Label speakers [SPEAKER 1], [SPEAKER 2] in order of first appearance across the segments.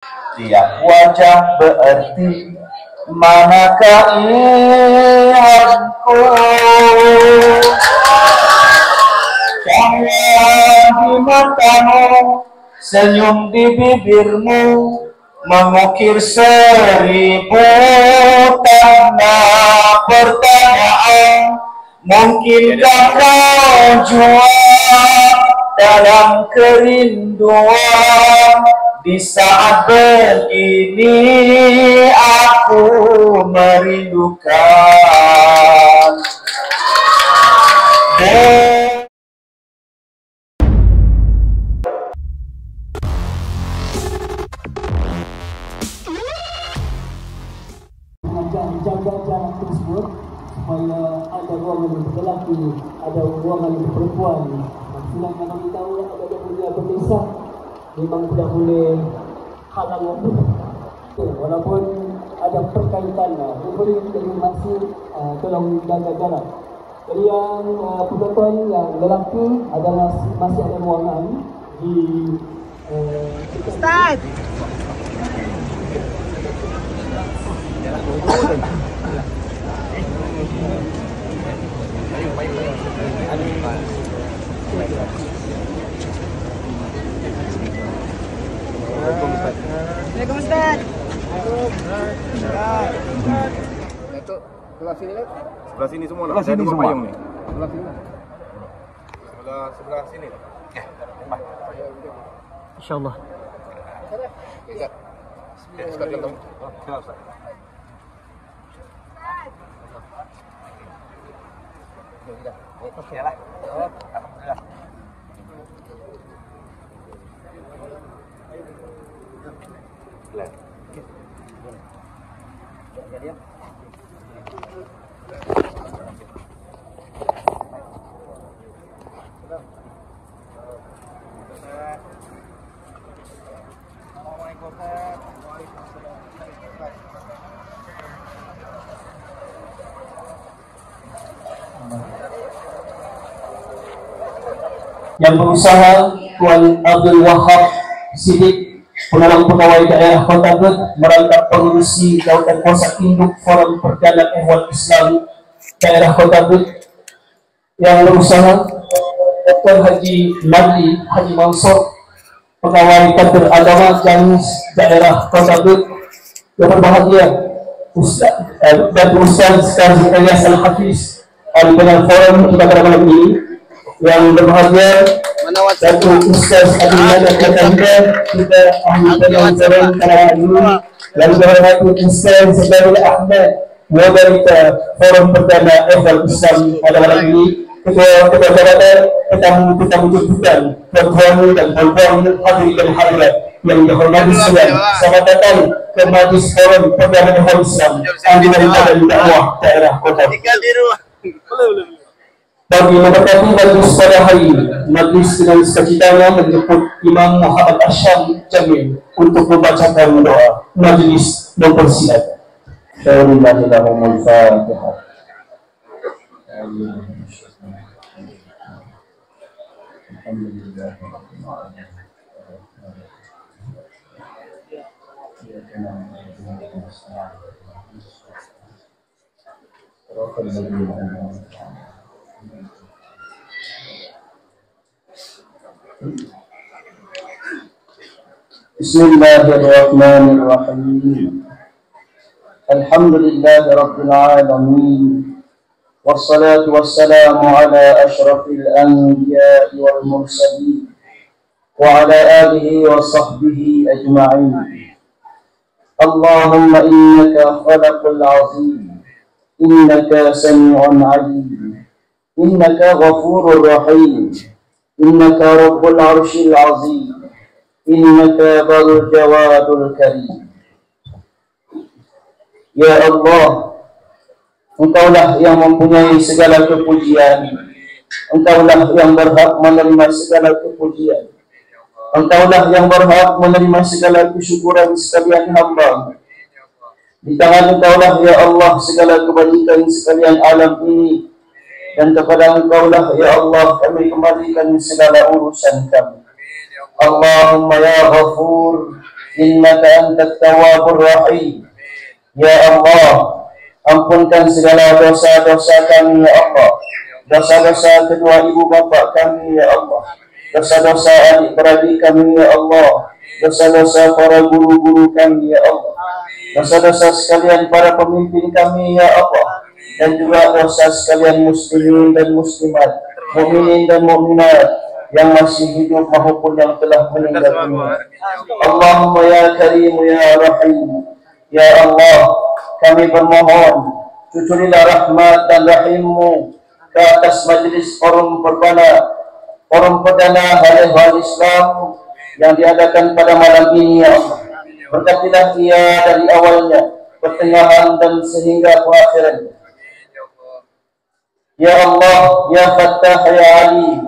[SPEAKER 1] Tiap wajah berarti, manakah imanku? Cahaya di matamu, senyum di bibirmu, mengukir 1000 tanda pertanyaan. Mungkinkah kau jua dalam kerinduan? Di saat begini aku merindukan.
[SPEAKER 2] Menjaga jarak tersebut supaya ada ruangan untuk lelaki, ada ruangan untuk perempuan. Sedangkan kami tahu ada dunia berdesa memang tidak boleh halang waktu. Walaupun ada perkaitan, boleh jadi masih tolong jaga jarak. Jadi yang penonton yang lelaki adalah masih ada ruangan di
[SPEAKER 3] Ustaz. Assalamualaikum Ustaz.
[SPEAKER 4] Itu sebelah sini kan?
[SPEAKER 5] Sebelah sini semua lah.
[SPEAKER 4] Sebelah sini semua.
[SPEAKER 5] Payung ni.
[SPEAKER 4] Sebelah sini.
[SPEAKER 5] Sebelah sini.
[SPEAKER 2] InsyaAllah.
[SPEAKER 5] Ustaz. Ustaz datang. Ustaz. Okeylah. Alhamdulillah. Jadi
[SPEAKER 2] yang berusaha Tuan Abdul Wahab Siddiq, penolong pegawai daerah Kota Bet, merangkap pengurusi jawatan kuasa induk Forum Perdana Ehwal Islam daerah Kota Bet, yang berusaha Dr. Haji Madli Haji Mansur, pegawai kader agama Jamis daerah Kota Bet, yang berbahagia Ustaz dan Ustaz Kazi Ilyas Al-Hafiz ahli Penang Forum pada malam ini, yang berbahagia Datuk Ustaz Abdul kita ahli Penang Forum pada hari ini, yang berbahagia Ustaz Darul Ahmad Wabarita Forum Perdana Ehwal Islam pada malam ini, ketua jabatan tetamu jemputan, tuan-tuan dan puan-puan hadirin dan hadirat yang dihormati sekalian, selamat datang ke Majlis Forum Perdana Ehwal Islam Anjuran dan Dakwah Daerah Kota. Bagi memberkati majlis pada hari ini, majlis dengan sukacitanya menjemput Imam Muhammad Asyam Jamil untuk membacakan doa. Majlis mempersilakan. Bismillahirrahmanirrahim. Fatihah. Alhamdulillah. Bismillahirrahmanirrahim. Alhamdulillah Rabbil Alamin. Wassalatu wassalamu ala ashrafil anbiya'i wal mursalin wa ala alihi wa sahbihi ajma'in. Allahumma innaka khalaqul azim, innaka sami'un alim, innaka ghafurur rahim, innaka rabbul arshil azim, innaka barul jawadul karim. Ya Allah, Engkaulah yang mempunyai segala kepujian, Engkaulah yang berhak menerima segala kepujian, Engkaulah yang berhak menerima segala kesyukuran sekalian hamba. Di tangan Engkaulah ya Allah segala kebajikan sekalian alam ini, dan kepada Engkaulah ya Allah kami kembalikan segala urusan kami. Allahumma ya Ghafur, innaka antat tawwabur rahim. Ya Allah, ampunkan segala dosa-dosa kami ya Allah, dosa-dosa kedua ibu bapa kami ya Allah, dosa-dosa adik-beradik kami ya Allah, dosa-dosa para guru-guru kami ya Allah, dosa-dosa sekalian para pemimpin kami ya Allah, dan juga dosa sekalian muslimin dan muslimat, mukminin dan mukminat yang masih hidup maupun yang telah meninggal dunia. Allahumma ya Karim ya Rahim. Ya Allah, kami bermohon cucurilah rahmat dan rahim-Mu ke atas majlis forum perdana hal-hal Islam yang diadakan pada malam ini ya Allah. Berkatilah ia dari awalnya, pertengahan dan sehingga perakhirannya. Ya Allah, ya Fattah, ya Ali,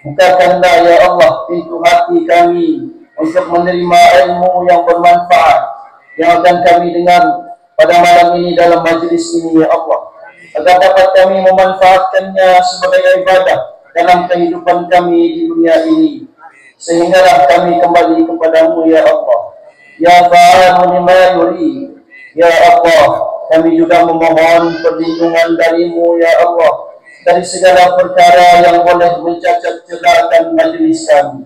[SPEAKER 2] bukakanlah ya Allah pintu hati kami untuk menerima ilmu yang bermanfaat yang akan kami dengar pada malam ini dalam majlis ini ya Allah, agar dapat kami memanfaatkannya sebagai ibadah dalam kehidupan kami di dunia ini, sehinggalah kami kembali kepadamu ya Allah. Ya Fa'alu lima yuri, ya Allah, kami juga memohon perlindungan darimu ya Allah dari segala perkara yang boleh mencacat celakan majlis kami,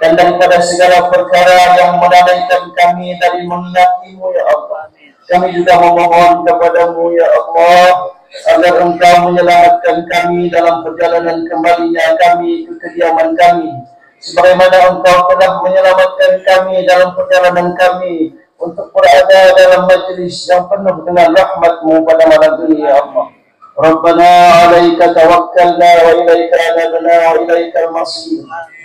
[SPEAKER 2] dan daripada segala perkara yang melalaikan kami dari mengingat-Mu ya Allah. Kami juga memohon kepadamu ya Allah agar Engkau menyelamatkan kami dalam perjalanan kembalinya kami ke kediaman kami, sebagaimana Engkau telah menyelamatkan kami dalam perjalanan kami untuk berada dalam majlis yang penuh dengan rahmat-Mu pada malam ini ya Allah. Rabbana 'alaika tawakkalna wa ilaika anabna wa ilaikal masir.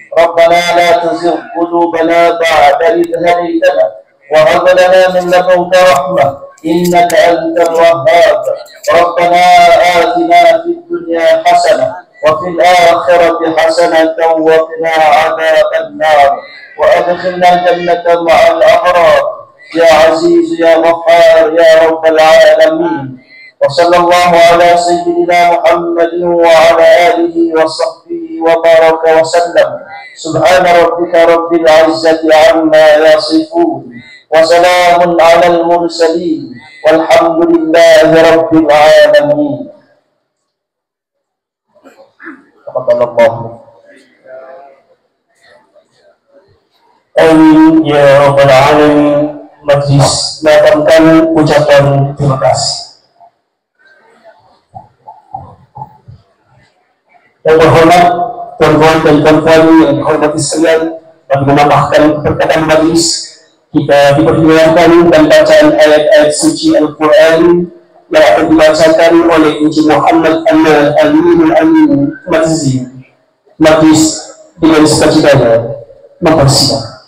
[SPEAKER 2] ربنا لا تزغ قلوبنا بعد إذ هديتنا وهب لنا من لدنك رحمة إنك أنت الوهاب. ربنا آتنا في الدنيا حسنة وفي الآخرة حسنة وقنا عذاب النار وأدخلنا الجنة مع الأبرار يا عزيز يا غفار يا رب العالمين. وصلى الله على سيدنا محمد وعلى آله وصحبه وبارك وسلم. سبحان ربك رب العزة عما يصفون وسلام على المرسلين والحمد لله رب العالمين. تقبل الله. Amin ya rabbal alamin. Majlis datangkan ucapan terima kasih. Yang berhormat tuan-tuan dan puan-puan yang dihormati sekalian, bagi menambahkan perkataan majlis, kita diperkenalkan dan bacaan ayat-ayat suci Al-Quran yang akan dibacakan oleh Encik Muhammad Al-Amin Mazzi. Majlis dengan sukacitanya mempersilakan.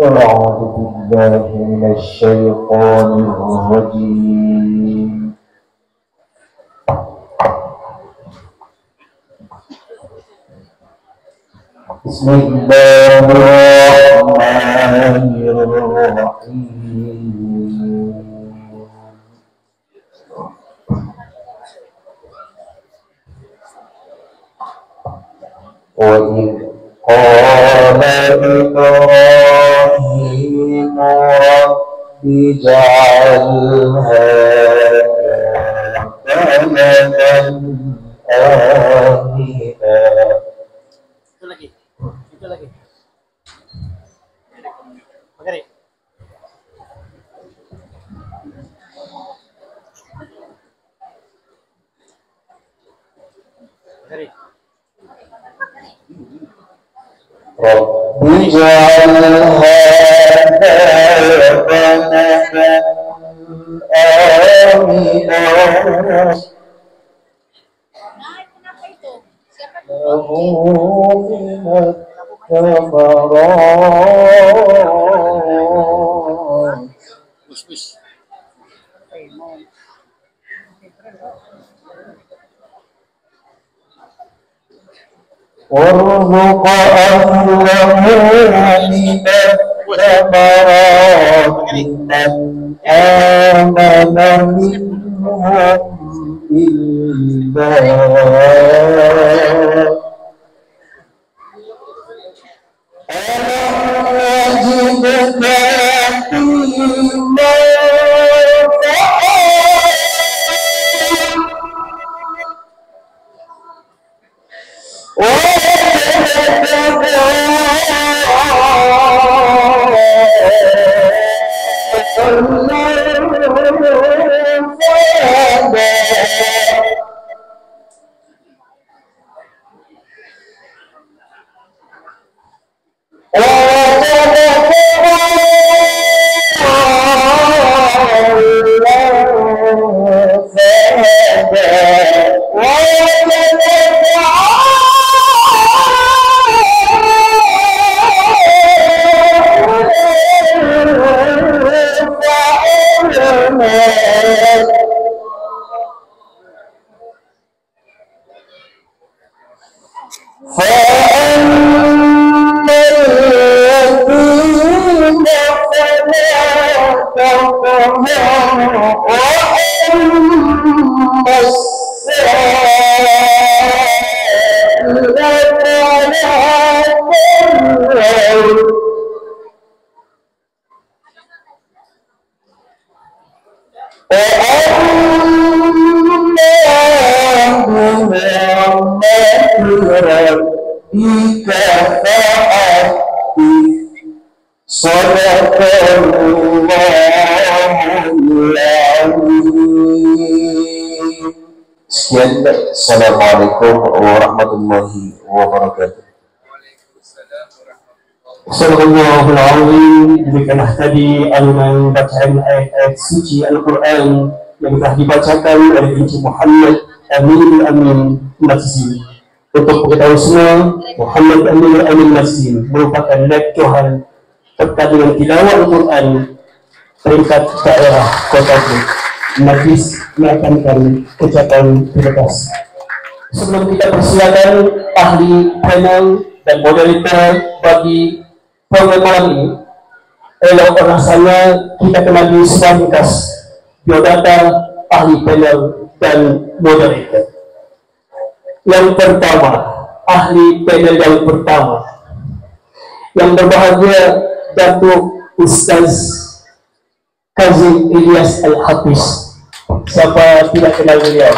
[SPEAKER 1] A'udzu billahi minasy syaithanir rajim. Bismillahirrahmanirrahim. Wa qala Ibrahim rabbi ij'al hadha baladan amina. Itu lagi. Magari. Rabbi ij'al hadha baladan amina. وارزق أهله من الثمرات من آمن منهم بالله Sekian, Assalamualaikum warahmatullahi wabarakatuh.
[SPEAKER 2] Assalamualaikum. Demikianlah tadi alunan bacaan ayat-ayat suci Al-Quran yang telah dibacakan oleh Encik Muhammad Amin Masjid. Untuk pengetahuan semua, Muhammad Amin Masjid merupakan lektoran terkait dengan tilawah Al-Quran peringkat daerah Kota Buk. Majlis menekankan ucapan terima kasih. Sebelum kita persilakan ahli panel dan moderator bagi program malam ini, elok rasanya kita kenali sebagai biodata ahli panel dan moderator. Yang pertama, ahli panel yang pertama yang berbahagia, Datuk Ustaz Kazim Ilyas Al-Hafiz. Siapa tidak kenal beliau?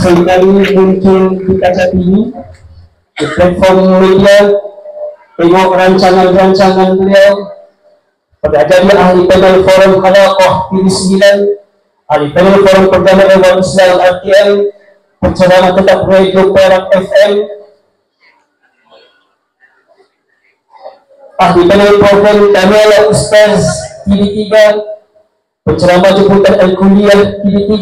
[SPEAKER 2] Seringkali mungkin kita saat ini di platform media tengok rancangan-rancangan beliau. Pada jadi ahli panel forum Halaqah TV9, ahli panel forum Perdana Ewan Islam RTM, penceramah tetap Radio Perak FM, ahli panel program Kamala Ustaz TV3, penceramah jemputan Al-Kuliah TV3.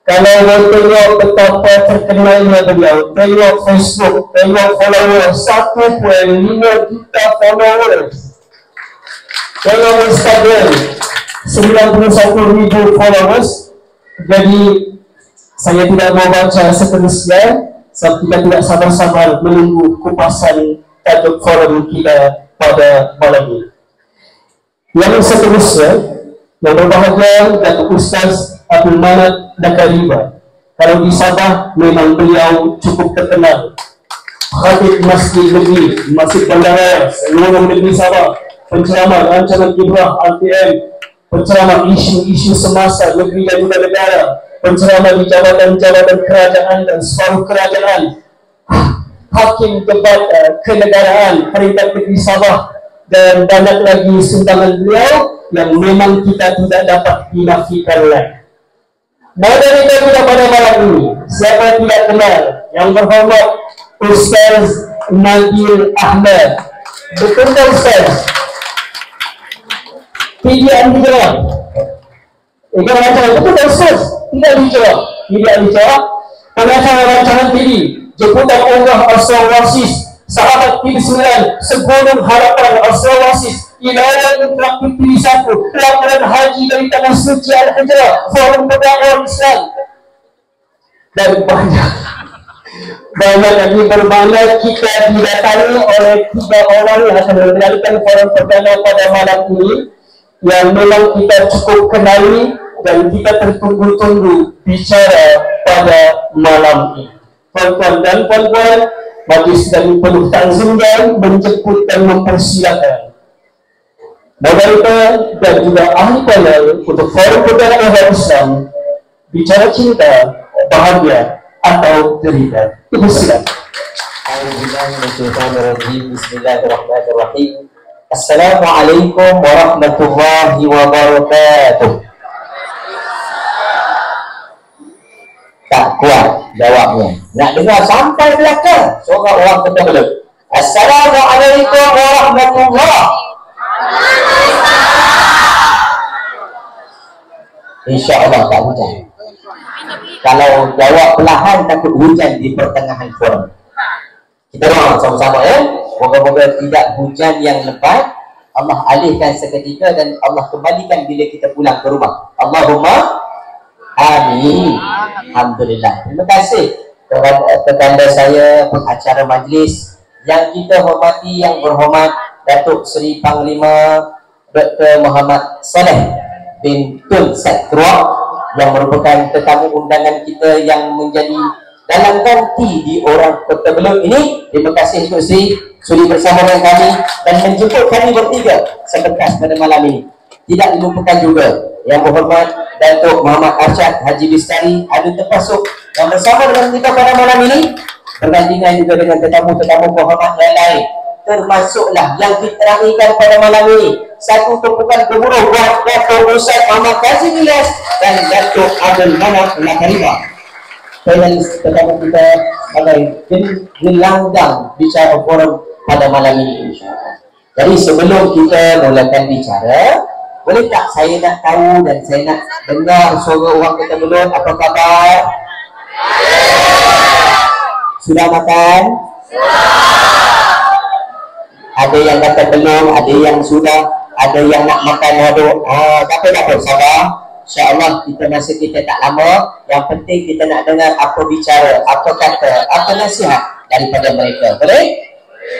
[SPEAKER 2] Kalau mau tengok betapa terkenalnya beliau, tengok Facebook, tengok followers 1.5 juta followers. Tengok Instagram 91,000 followers. Jadi saya tidak mau baca seterusnya, sebab kita tidak sabar-sabar menunggu kupasan tajuk forum kita pada malam ini. Yang seterusnya, yang berbahagia Datuk Ustaz Abdul Manat Nakariba. Kalau di Sabah memang beliau cukup terkenal. Khatib Masjid Negeri, Masjid Bandar, seluruh negeri Sabah, penceramah rancangan Ibrah RTM, penceramah isu-isu semasa negeri dan juga negara, penceramah di jabatan-jabatan kerajaan dan separuh kerajaan, hakim debat kenegaraan peringkat negeri Sabah, dan banyak lagi sumbangan beliau yang memang kita tidak dapat dinafikan lagi. Moderator kita pada malam ini, siapa yang tidak kenal, yang berhormat Ustaz Nabil Ahmad. Betul tak Ustaz? Tidak dijawab. Betul tak Ustaz? Tidak dijawab. Tidak dijawab. Pengacara rancangan TV, jemputan Umrah Asal Wasis, Sahabat TV9, Sebelum Harapan Asal Wasis, Ilayan Interaktif TV1, Laporan Haji dari Tanah Suci Al-Hijrah, Forum Perdagangan Islam, dan banyak lagi bermakna kita didatangi oleh 3 orang yang akan mengendalikan forum perdana pada malam ini, yang memang kita cukup kenali dan kita tertunggu-tunggu bicara pada malam ini. Tuan-tuan dan puan-puan, majlis dan penuh tanzim dan menjemput dan mempersilakan moderator dan juga ahli panel untuk forum perdana Islam bicara cinta, bahagia atau derita. Silakan.
[SPEAKER 3] Bismillahirrahmanirrahim. Assalamualaikum warahmatullahi wabarakatuh. Tak kuat jawabnya. Nak dengar sampai belakang. Seorang orang kata belum. Assalamualaikum warahmatullahi. InsyaAllah tak hujan. Kalau jawab perlahan takut hujan di pertengahan forum. Kita doa sama-sama ya. Moga-moga tidak hujan yang lebat. Allah alihkan seketika dan Allah kembalikan bila kita pulang ke rumah. Allahumma amin. Alhamdulillah. Terima kasih kepada petanda saya, pengacara majlis yang kita hormati, yang berhormat Datuk Seri Panglima Dr. Muhammad Saleh bin Tun Setruak, yang merupakan tetamu undangan kita yang menjadi dalam ganti di orang Kota Belud ini. Terima kasih Tuan Sri sudi bersama dengan kami dan menjemput kami bertiga sebentar pada malam ini. Tidak dilupakan juga yang berhormat Datuk Muhammad Arsyad Haji Bistari ada termasuk yang bersama dengan kita pada malam ini, bergantian juga dengan tetamu-tetamu berhormat yang lain, termasuklah yang diterahikan pada malam ini. Satu tumpukan gemuruh buat Datuk Ustaz Muhammad Kazim Ilyas dan Datuk Abdul Manaf Lakarima. Panelis tetamu kita sebagai gelanggang bicara forum pada malam ini, insyaAllah. Jadi sebelum kita mulakan bicara, boleh tak saya nak tahu dan saya nak dengar suara orang Kota Belud? Apa khabar? Sudah makan? Ada yang kata belum, ada yang sudah, ada yang nak makan waduk. Tak apa, sabar. InsyaAllah kita masa kita tak lama. Yang penting kita nak dengar apa bicara, apa kata, apa nasihat daripada mereka. Boleh?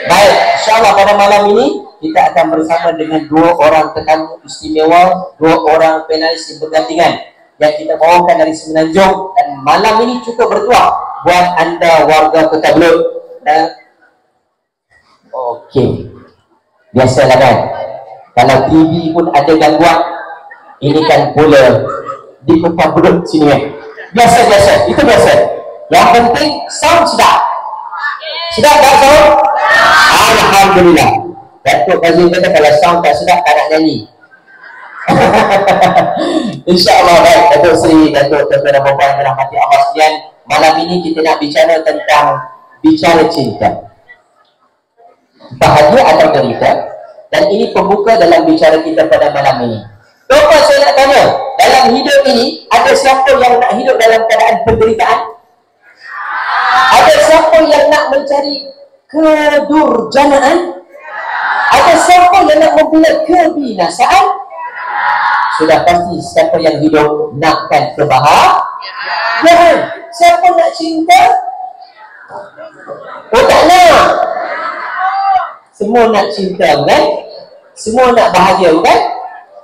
[SPEAKER 3] Baik, insyaAllah pada malam ini kita akan bersama dengan dua orang tetamu istimewa, dua orang panelis yang bergantian yang kita bawakan dari Semenanjung, dan malam ini cukup bertuah buat anda warga Kota Belud. Okey, biasalah kan, kalau TV pun ada gangguan, ini kan pula di Kota Belud sini kan. Biasa, itu biasa. Yang penting sound sedap. Sedap tak sound? Alhamdulillah. Datuk Kazim kata kalau sound tak sedap tak nak nyanyi. InsyaAllah baik Datuk Seri, Datuk Tuan-tuan dan puan-puan dirahmati Allah sekalian. Malam ini kita nak bicara tentang bicara cinta, bahagia atau derita, dan ini pembuka dalam bicara kita pada malam ini. Tuan-tuan, saya nak tanya, dalam hidup ini ada siapa yang nak hidup dalam keadaan penderitaan? Ada siapa yang nak mencari kedurjanaan? Ada siapa yang nak membela kebinasaan? Sudah pasti siapa yang hidup nakkan kebahagiaan. Siapa nak cinta? Oh tak nak. Semua nak cinta kan? Semua nak bahagia kan?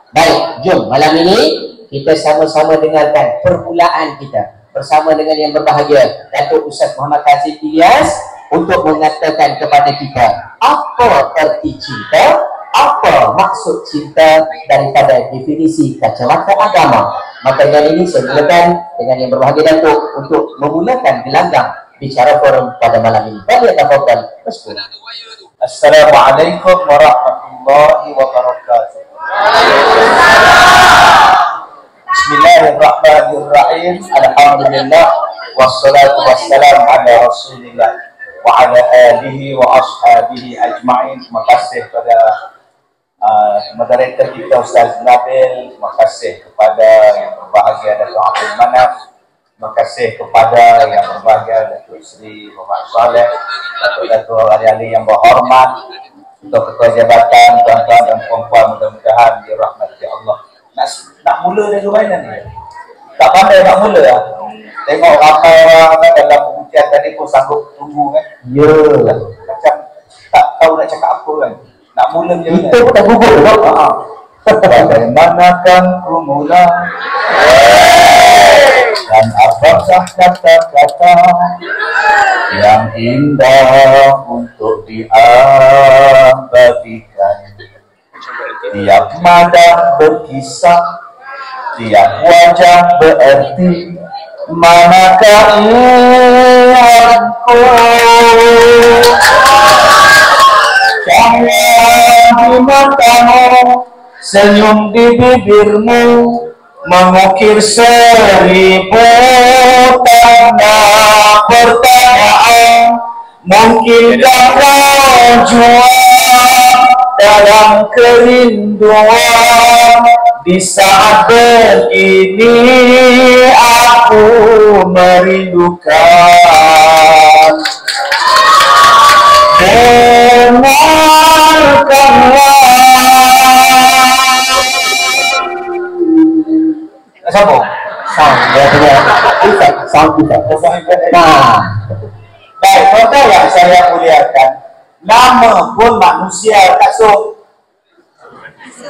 [SPEAKER 3] Baik, jom malam ini kita sama-sama dengarkan permulaan kita bersama dengan yang berbahagia Datuk Ustaz Muhammad Kazim Ilyas untuk mengatakan kepada kita apa erti cinta, apa maksud cinta daripada definisi kacamata agama. Maka dengan ini saya mulakan dengan yang berbahagia Datuk untuk memulakan gelanggang bicara forum pada malam ini. Bagi tafadhal.
[SPEAKER 6] Assalamualaikum warahmatullahi wabarakatuh. Bismillahirrahmanirrahim. Alhamdulillah wassalatu wassalamu ala Rasulillah wa ala alihi wa ashabihi ajma'in. Terima kasih kepada moderator kita Ustaz Nabil. Terima kasih kepada yang berbahagia Datuk Abdul Manaf. Terima kasih kepada yang berbahagia Datuk Seri Muhammad Saleh, Datuk ahli-ahli yang berhormat, untuk ketua jabatan, tuan-tuan dan puan-puan, mudah-mudahan dirahmati Allah. Nak mula dari mana ni? Tak pandai nak mula lah. Tengok ramai orang kan dalam ujian tadi pun sanggup tunggu kan. Ya. Macam tak tahu nak cakap apa kan. Nak mula macam mana? Kita pun dah gugur tak? Bagaimanakah ku mula? Dan apakah kata-kata yang indah untuk diabadikan? tiap malam berkisah, tiap wajah berarti. Manakah ingatku? Cahaya di matamu, senyum di bibirmu, mengukir 1000 tanda pertanyaan. Mungkinkah kau jual dalam kerinduan? Di saat begini aku merindukan. Dengarkanlah. Sambung. Nah, baik, contoh yang saya muliakan, nama pun manusia tak so.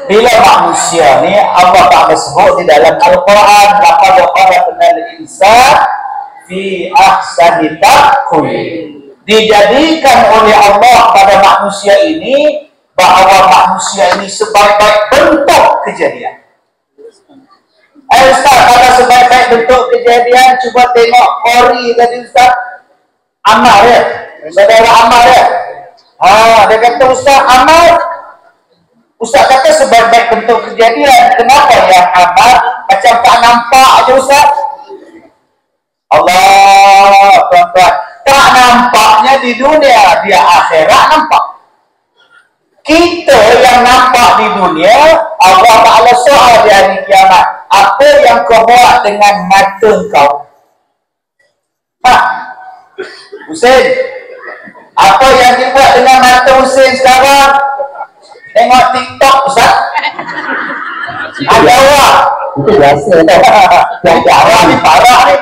[SPEAKER 6] Bila manusia ni Allah Ta'ala sebut di dalam Al-Quran, laqad khalaqnal insana fi ahsani taqwim. Dijadikan oleh Allah pada manusia ini bahawa manusia ini sebaik-baik bentuk kejadian. Ayo Ustaz, kalau sebaik-baik bentuk kejadian, cuba tengok Ori tadi Ustaz. Amal ya, saudara Amal ya. Dia kata Ustaz Amal. Ustaz kata sebaik-baik bentuk kejadian. Kenapa yang amal macam tak nampak aja Ustaz? Allah, tuan-tuan. Tak nampaknya di dunia, di akhirat nampak. Kita yang nampak di dunia, Allah Ta'ala soal di hari kiamat. Apa yang kau buat dengan mata kau? Husain, apa yang dibuat dengan mata Husain sekarang? Tengok TikTok Ustaz. Ada orang itu biasa yang orang ni parah ni.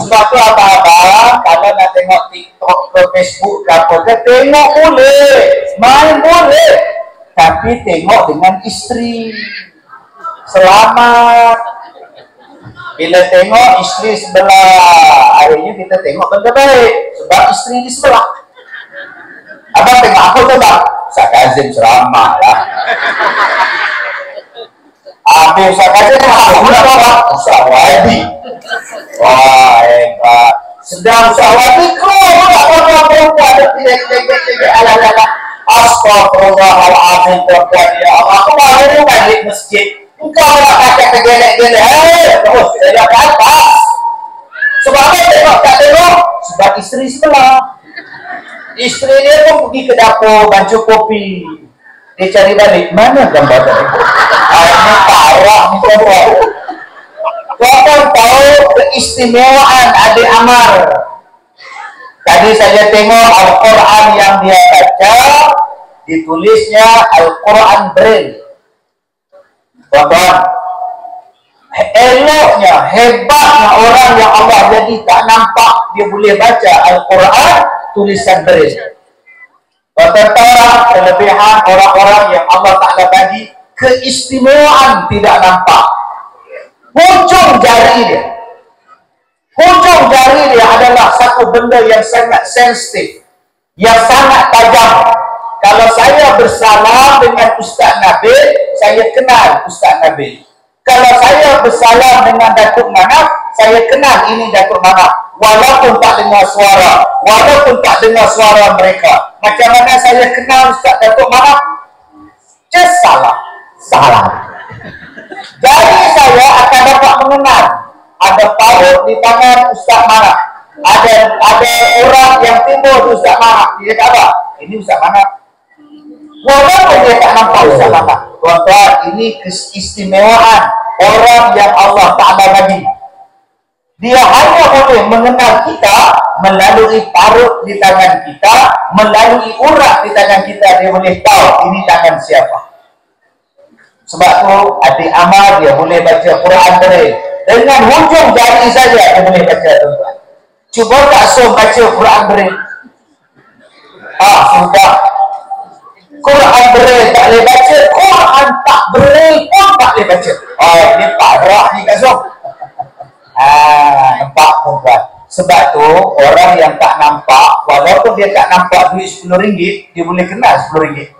[SPEAKER 6] Sebab tu abang-abang kalau nak tengok TikTok ke Facebook ke apa ke, tengok boleh, main boleh, tapi tengok dengan isteri. Selamat. Bila tengok isteri sebelah, akhirnya kita tengok benda baik sebab isteri di sebelah. Abang tengok apa tu bang? Ustaz Kazim ceramah lah. Habis Ustaz Kazim apa? Ustaz Wadi. Wah hebat. Sedang Ustaz Wadi keluar orang perempuan tidak ala-ala. Astagfirullahaladzim perempuan ya Allah. Aku baru balik masjid. Engkau nak pakai tergelek-gelek. Terus saya ke atas. Sebab apa tengok tak tengok? Sebab isteri sebelah. Isteri dia pun pergi ke dapur baju kopi. Dia cari balik, mana gambar tadi? Ini parah ni tuan-tuan. Tuan-tuan tahu keistimewaan adik Amar. Tadi saya tengok Al-Quran yang dia baca, ditulisnya Al-Quran Braille. Tuan-tuan, eloknya, hebatnya orang yang Allah jadi tak nampak dia boleh baca Al-Quran tulisan Braille. Tentang kelebihan orang-orang yang Allah Ta'ala bagi keistimewaan tidak nampak. Hujung jari dia adalah satu benda yang sangat sensitif, yang sangat tajam. Kalau saya bersalam dengan Ustaz Nabil, saya kenal Ustaz Nabil. Kalau saya bersalam dengan Datuk Manaf, saya kenal ini Datuk Manaf. Walaupun tak dengar suara mereka. Macam mana saya kenal Ustaz Datuk Manaf? Just salah. Jadi saya akan dapat mengenal. Ada paut di tangan Ustaz Manaf. Ada orang yang timbul di Ustaz Manaf. Dia kata apa? Ini Ustaz Manaf. Walaupun dia tak nampak Ustaz Manaf. Tuan-tuan, ini keistimewaan orang yang Allah Ta'ala bagi. Dia hanya boleh mengenal kita melalui parut di tangan kita, melalui urat di tangan kita. Dia boleh tahu ini tangan siapa. Sebab tu adik Amar dia boleh baca Quran Braille dengan hujung jari saja dia boleh baca, tuan-tuan. Cuba tak baca Quran Braille. Sudah. Quran Braille tak boleh baca, Quran tak Braille pun tak boleh baca. Ini parah ni Kak Som. Nampak tuan-tuan. Sebab tu orang yang tak nampak, walaupun dia tak nampak duit RM10, dia boleh kenal RM10.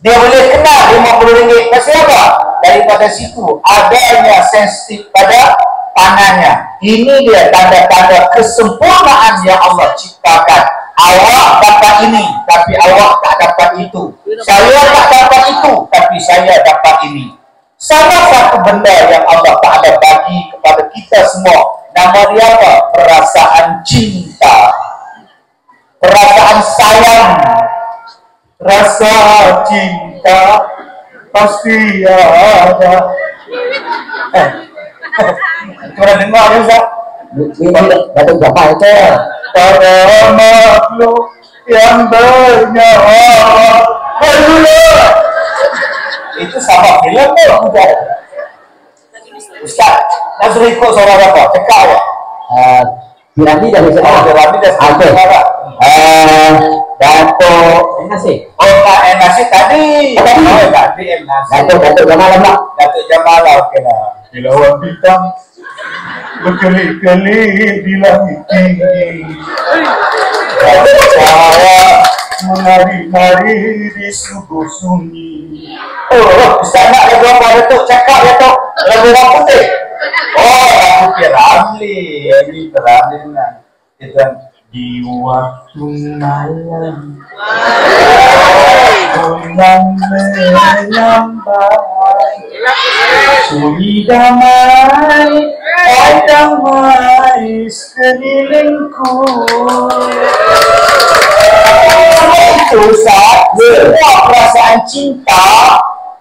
[SPEAKER 6] Dia boleh kena RM50. Pasal apa? Daripada situ adanya sensitif pada tangannya. Ini dia tanda-tanda kesempurnaan yang Allah ciptakan. Awak dapat ini, tapi awak tak dapat itu. Saya tak dapat itu, tapi saya dapat ini. Salah satu benda yang Allah Ta'ala bagi kepada kita semua, nama dia apa? Perasaan cinta, perasaan sayang. Rasa cinta pasti ada. Pernah dengar ya, Ustaz?
[SPEAKER 3] Ini Datuk Jamal itu.
[SPEAKER 6] Pada makhluk yang bernyawa. Itu sama film tu. Ustaz, nak suruh ikut suara apa? Cekak ya?
[SPEAKER 3] Piramid dah bisa.
[SPEAKER 6] Piramid dah
[SPEAKER 3] Ada. Datuk Nasib.
[SPEAKER 6] Oh, Pak Nasib tadi. Tadi Nasib.
[SPEAKER 3] Datuk Jamal lah.
[SPEAKER 6] Datuk Jamal lah, okey lah. Kilauan bintang berkelip-kelip di langit tinggi. Saya menari-nari di subuh sunyi. Oh, Ustaz nak lagu apa Datuk? Cakap Datuk. Lagu orang putih. Oh, lagu Piramli. Ini Piramli kan. Kita di waktu malam bulan menyambai sunyi damai sekelilingku. Itu saat semua perasaan cinta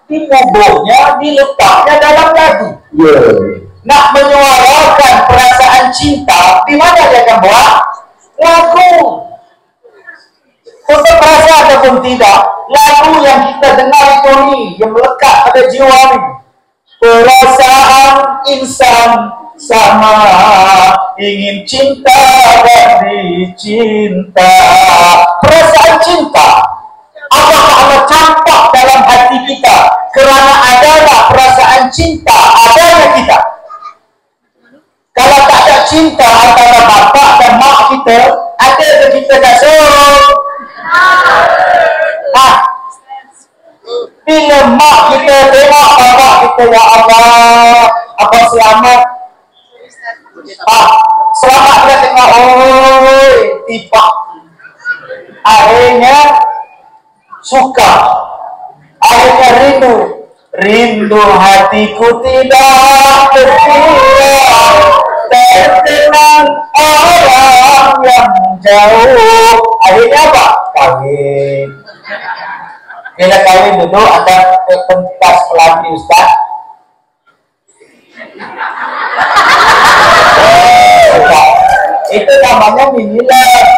[SPEAKER 6] dikuburnya, diletaknya dalam lagu. Nak menyuarakan perasaan cinta, di mana dia akan buat? Lagu. Untuk perasa ataupun tidak, lagu yang kita dengar itu ni yang melekat pada jiwa ni. Perasaan insan sama, ingin cinta dan dicinta. Perasaan cinta Allah Ta'ala campak dalam hati kita, kerana adalah perasaan cinta adanya kita. Kalau tak ada cinta antara bapak dan mak kita, ada ke kita tak suruh? Bila mak kita tengok bapak kita, ya Allah, apa selamat? Selamat dia tengok, oi, tiba. Akhirnya suka, akhirnya rindu hatiku tidak terkira, terkenang orang yang jauh. Akhirnya apa? Kawin. Bila kawin duduk ada pentas pelatih Ustaz. Itu namanya mini love.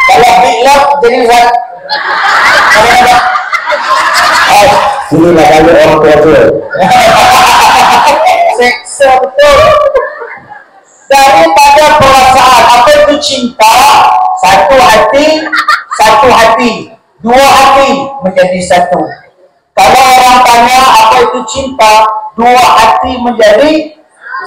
[SPEAKER 6] Kalau big love jadi Ustaz.
[SPEAKER 3] Inilah kalau orang tua tu.
[SPEAKER 6] Seksa betul. Daripada perasaan apa itu cinta, satu hati, dua hati menjadi satu. Kalau orang tanya apa itu cinta, dua hati menjadi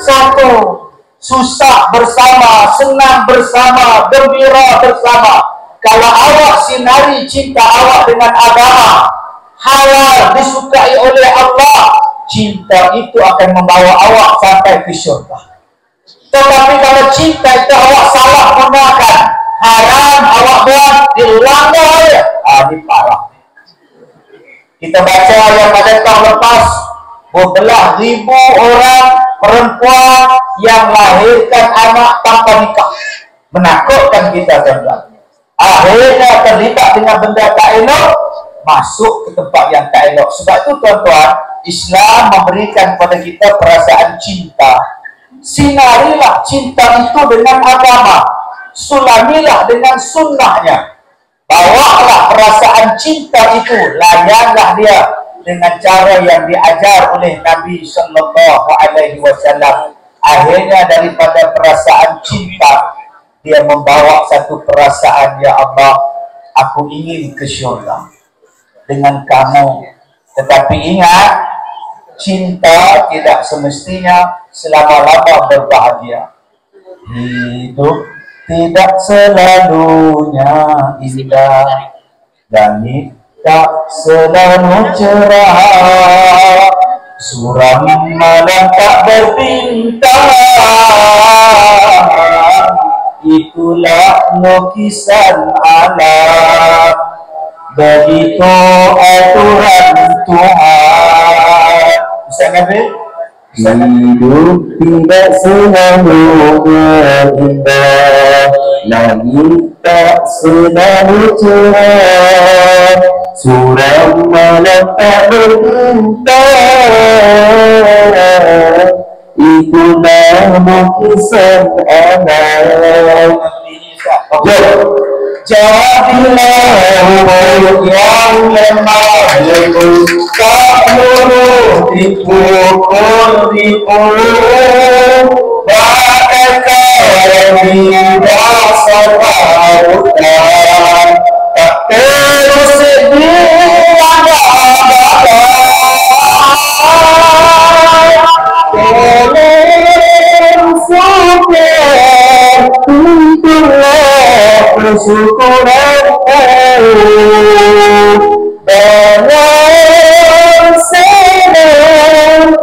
[SPEAKER 6] satu. Susah bersama, senang bersama, gembira bersama. Kalau awak sinari cinta awak dengan agama halal, disukai oleh Allah, cinta itu akan membawa awak sampai ke syurga. Tetapi kalau cinta itu awak salah gunakan, haram awak buat, dilanggar aja, ini parah. Kita baca yang pada tahun lepas, berbelah ribu orang perempuan yang lahirkan anak tanpa nikah. Menakutkan kita, tuan-tuan. Akhirnya terlibat dengan benda tak elok, masuk ke tempat yang tak elok. Sebab itu, tuan-tuan, Islam memberikan kepada kita perasaan cinta. Sinarilah cinta itu dengan agama, sulamilah dengan sunnahnya. Bawalah perasaan cinta itu, layanlah dia dengan cara yang diajar oleh Nabi Sallallahu Alaihi Wasallam. Akhirnya daripada perasaan cinta, dia membawa satu perasaan, ya Allah, aku ingin ke syurga dengan kamu. Tetapi ingat, cinta tidak semestinya selama-lama berbahagia. Hidup tidak selalunya indah, langit
[SPEAKER 1] tak selalu cerah, suram malam tak berbintang. Itulah lukisan alam, begitu aturan Tuhan. Ustaz Nabil, hidup tidak selalu indah, langit tak selalu cerah, suram malam tak berbintang. Itulah lukisan alam. Jadilah mulut yang lemah lembut, tak mulut dipukul, bagaikan di dasar lautan, tak terus bersyukuranku dengan senang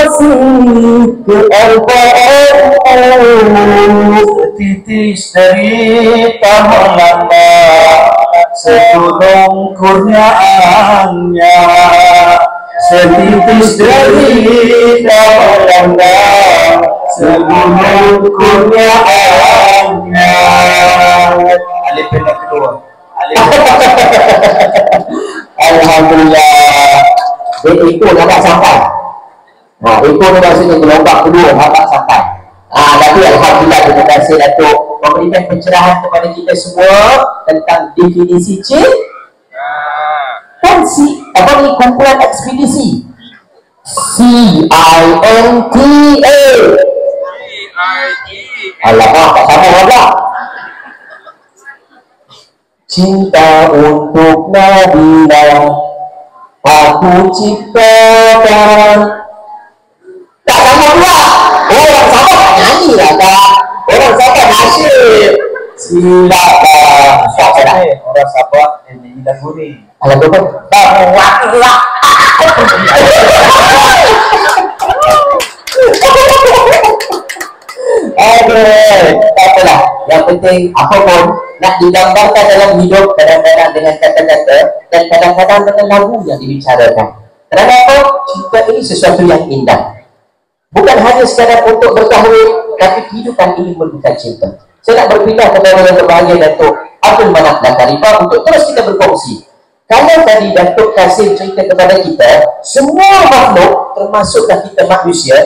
[SPEAKER 1] asih kealpaanmu. Setitis derita melanda, segunung kurniaannya. Setitis derita melanda, segunung kurniaannya. Alif yang kedua.
[SPEAKER 3] Alhamdulillah. Itu nak sampai. Nah, itu maksudnya gelombang kedua nak sampai. Tapi alhamdulillah, terima kasih Datuk memberikan pencerahan kepada kita semua tentang definisi cinta. Kan apa ni kumpulan ekspedisi? CINTA. Alamak, tak sama apa? Cinta untuk Nabila aku ciptakan. Tak sama pula. Orang sama tak nyanyi lah tak. Orang sama nasyid. Silakan.
[SPEAKER 1] Orang Sabah yang nyanyi lagu ni.
[SPEAKER 3] Lagu apa? Bawa. Tak apalah. Yang penting apa pun nak digambarkan dalam hidup, kadang-kadang dengan kata-kata dan kadang-kadang dengan lagu yang dibicarakan. Kerana apa? Cinta ini sesuatu yang indah. Bukan hanya sekadar untuk berkahwin, tapi kehidupan ini merupakan cinta. Saya nak berpindah kepada yang berbahagia Datuk Abdul Manaf Lakarifah untuk terus kita berkongsi. Kalau tadi Datuk Kasim cerita kepada kita, semua makhluk termasuklah kita manusia,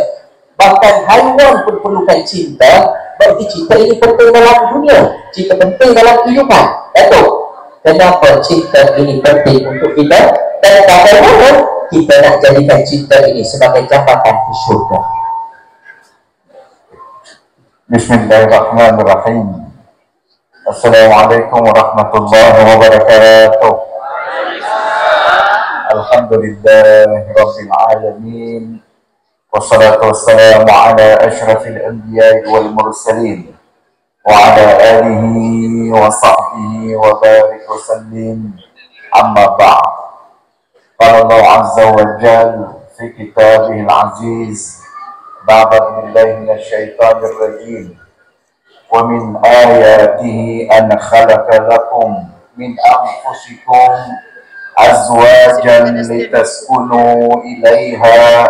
[SPEAKER 3] bahkan haiwan pun perlukan cinta. Berarti cinta ini penting dalam dunia, cinta penting dalam kehidupan. Datuk, kenapa cinta ini penting untuk kita dan bagaimana kita nak jadikan cinta ini sebagai jambatan ke syurga?
[SPEAKER 1] Bismillahirrahmanirrahim. Assalamualaikum warahmatullahi wabarakatuh. Alhamdulillahirabbil alamin. Wassalatu wassalamu ala asyrafil anbiya'i wal mursalin wa ala alihi wa sahbihi wa barik wa sallim. Amma ba'd. Qala Allah azza wa jalla fi kitabihil aziz ba'da billahi minasyaitonir rajim. Wa min ayatihi an khalaqa lakum min anfusikum azwajan litaskunu ilaiha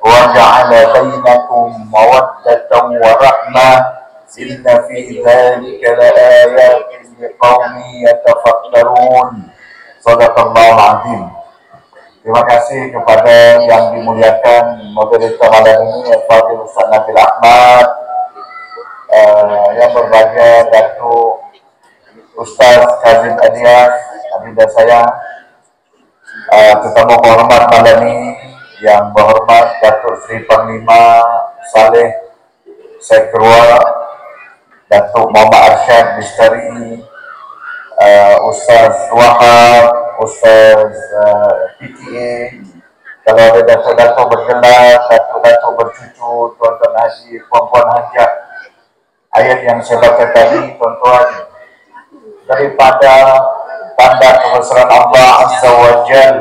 [SPEAKER 1] wa ja'ala bainakum mawaddatan wa rahmah inna fi dzalika laayatin liqaumin yatafakkarun. Shadaqallahu azim. Terima kasih kepada yang dimuliakan moderator malam ini, Al-Fadhil Ustaz Nabil Ahmad, yang berbahagia Datuk Ustaz Kazim Adias, Abida saya, tetamu hormat malam ini yang berhormat Datuk Sri Panglima Saleh Sekrua, Datuk Muhammad Arsyad Bistari, Ustaz Wahab, Ustaz PTA, kalau ada datuk-datuk bergelar, datuk-datuk bercucu, tuan-tuan haji, puan-puan hajat. Ayat yang saya baca tadi, tuan-tuan, daripada tanda kebesaran Allah Azza wa Jal,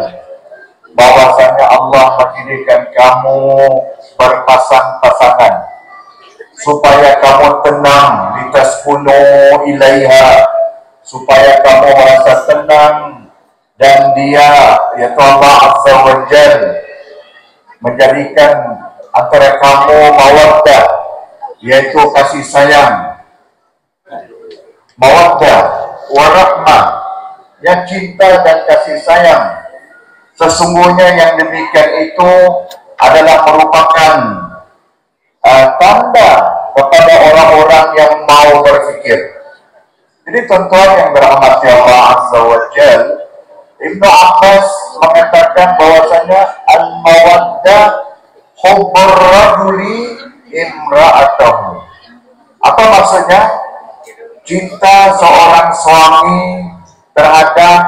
[SPEAKER 1] bahwasanya Allah menjadikan kamu berpasang-pasangan supaya kamu tenang litaskunu ilaiha, supaya kamu merasa tenang, dan Dia yaitu Allah Azza wa Jal menjadikan antara kamu mawaddah, yaitu kasih sayang, mawaddah warahmah, yang cinta dan kasih sayang. Sesungguhnya yang demikian itu adalah merupakan tanda kepada orang-orang yang mau berfikir. Jadi tuan-tuan yang dirahmati Allah Azza wa Jal, Ibnu Abbas mengatakan bahwasanya al-mawaddah hubbur rajuli imra'atahu. Apa maksudnya? Cinta seorang suami terhadap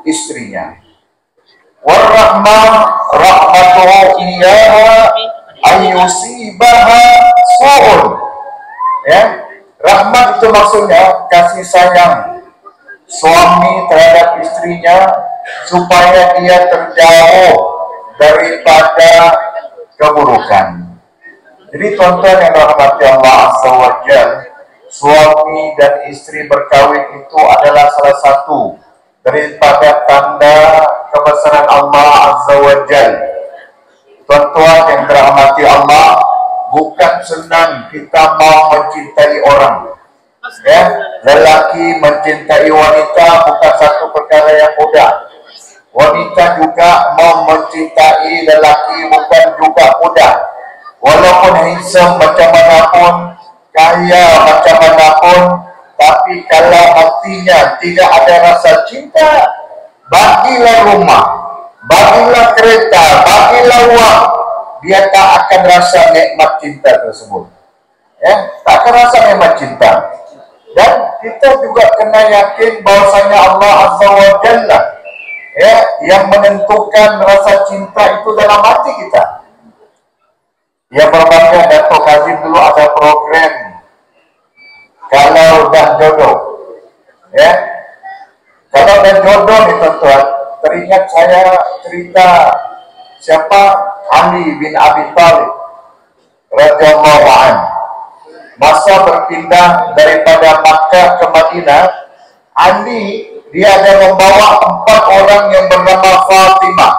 [SPEAKER 1] istrinya. Warahmah rahmatuhu iyyaha ayyusibaha su'un. Ya, rahmat itu maksudnya kasih sayang suami terhadap istrinya supaya dia terjauh daripada keburukan. Jadi tuan-tuan yang dirahmati Allah Azza wa Jalla, suami dan istri berkawin itu adalah salah satu daripada tanda kebesaran Allah Azza wa Jalla. Tuan-tuan yang dirahmati Allah, bukan senang kita mau mencintai orang. Ya, lelaki mencintai wanita bukan satu perkara yang mudah. Wanita juga mau mencintai lelaki bukan juga mudah. Walaupun handsome macam manapun, kaya macam manapun, tapi kalau hatinya tidak ada rasa cinta, bagilah rumah, bagilah kereta, bagilah uang, dia tak akan rasa nikmat cinta tersebut. Ya, tak akan rasa nikmat cinta. Dan kita juga kena yakin bahwasanya Allah Azza wa Jalla, ya, yang menentukan rasa cinta itu dalam hati kita. Ya, berbagai Dato' Kazim dulu ada program kalau dah jodoh, ya, kalau dah jodoh nih tuan-tuan, teringat saya cerita siapa, Ali bin Abi Thalib radhiyallahu anhu. Masa berpindah daripada Makkah ke Madinah, Ali dia ada membawa 4 orang yang bernama Fatimah,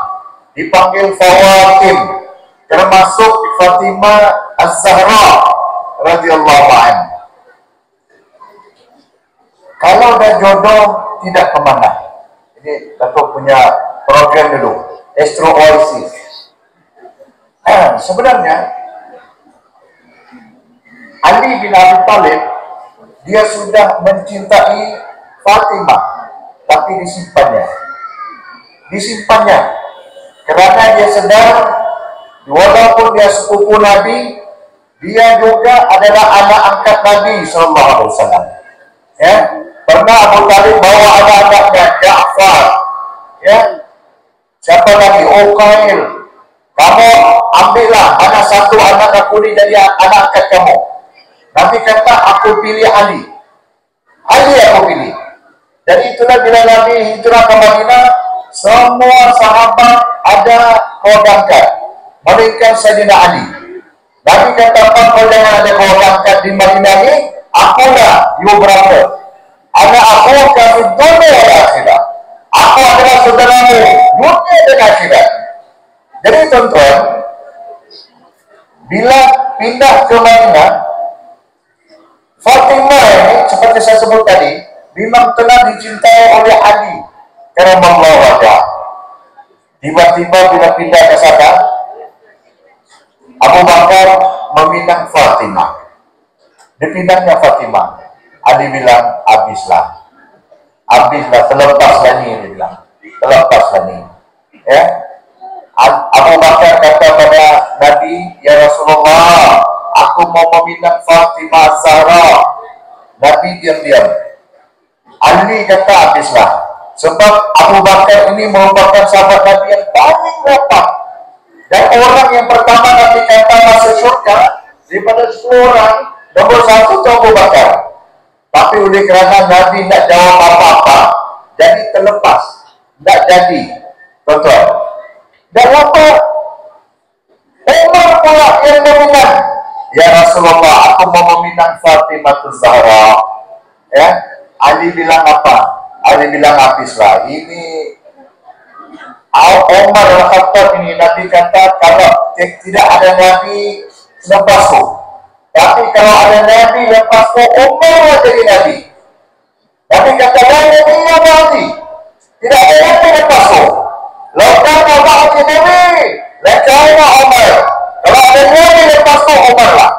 [SPEAKER 1] dipanggil Fawatim, termasuk Fatimah Az-Zahra radhiyallahu anha. Kalau dah jodoh tidak kemana. Ini Datuk punya program dulu, Astro Oasis. Sebenarnya Ali bin Abi Thalib dia sudah mencintai Fatimah, tapi disimpannya karena dia sedar walaupun dia sepupu Nabi, dia juga adalah anak angkat Nabi Sallallahu Alaihi Wasallam. Ya, pernah Abu Thalib bawa anak-anaknya Ja'far, ya, siapa lagi, Uqail, kamu ambillah anak satu anak aku ini jadi anak angkat kamu. Nabi kata, aku pilih Ali aku pilih. Dan itulah bila Nabi hijrah ke Madinah, semua sahabat ada keluarga, melainkan Sayyidina Ali. Nabi kata, kalau jangan ada keluarga di Madinah ini, akulah you brother. Anak aku kami dunia dan akhirat. Aku adalah saudaramu dunia dan akhirat. Jadi tuan-tuan, bila pindah ke Madinah, Fatimah ini seperti saya sebut tadi memang telah dicintai oleh Ali karamallahu wajhah. Tiba-tiba bila pindah ke sana, Abu Bakar meminang Fatimah. Dipindahnya Fatimah, Ali bilang habislah, terlepaslah ni, dia bilang terlepaslah ni. Ya, Abu Bakar kata pada Nabi, ya Rasulullah, aku mau meminang Fatimah Zahra. Nabi diam-diam. Ali kata habislah, sebab Abu Bakar ini merupakan sahabat Nabi yang paling rapat dan orang yang pertama Nabi kata masuk surga daripada 10 orang, nomor 1 itu Abu Bakar. Tapi oleh kerana Nabi tidak jawab apa-apa, jadi terlepas, tidak jadi, tuan-tuan. Dan apa? Umar pula yang meminang. Ya Rasulullah, aku mau meminang Fatimah Zahra. Ya, Ali bilang apa? Ali bilang habislah. Ini Umar Al-Khattab ini, Nabi kata kalau tidak ada Nabi lepasku. Tapi kalau ada Nabi lepasku, Umar lah jadi Nabi. Nabi kata Nabi yang Nabi. Tidak ada Nabi lepasku. Lakukan Allah di Nabi. Lekanya Umar. Kalau ada Nabi lepasku, Umar lah.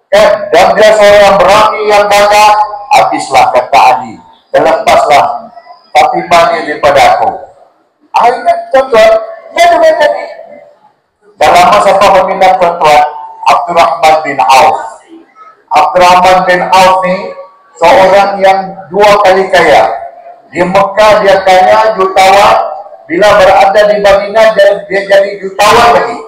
[SPEAKER 1] Kan? Dan dia seorang yang berani, yang banyak. Habislah kata Ali. Dan lepaslah Fatimah ini daripada aku. Akhirnya tuan-tuan, dia juga tadi. Dalam masa peminat tuan-tuan, Abdurrahman bin Auf. Abdurrahman bin Auf ni seorang yang 2 kali kaya. Di Mekah dia kaya, jutawan. Bila berada di Madinah dia jadi jutawan lagi.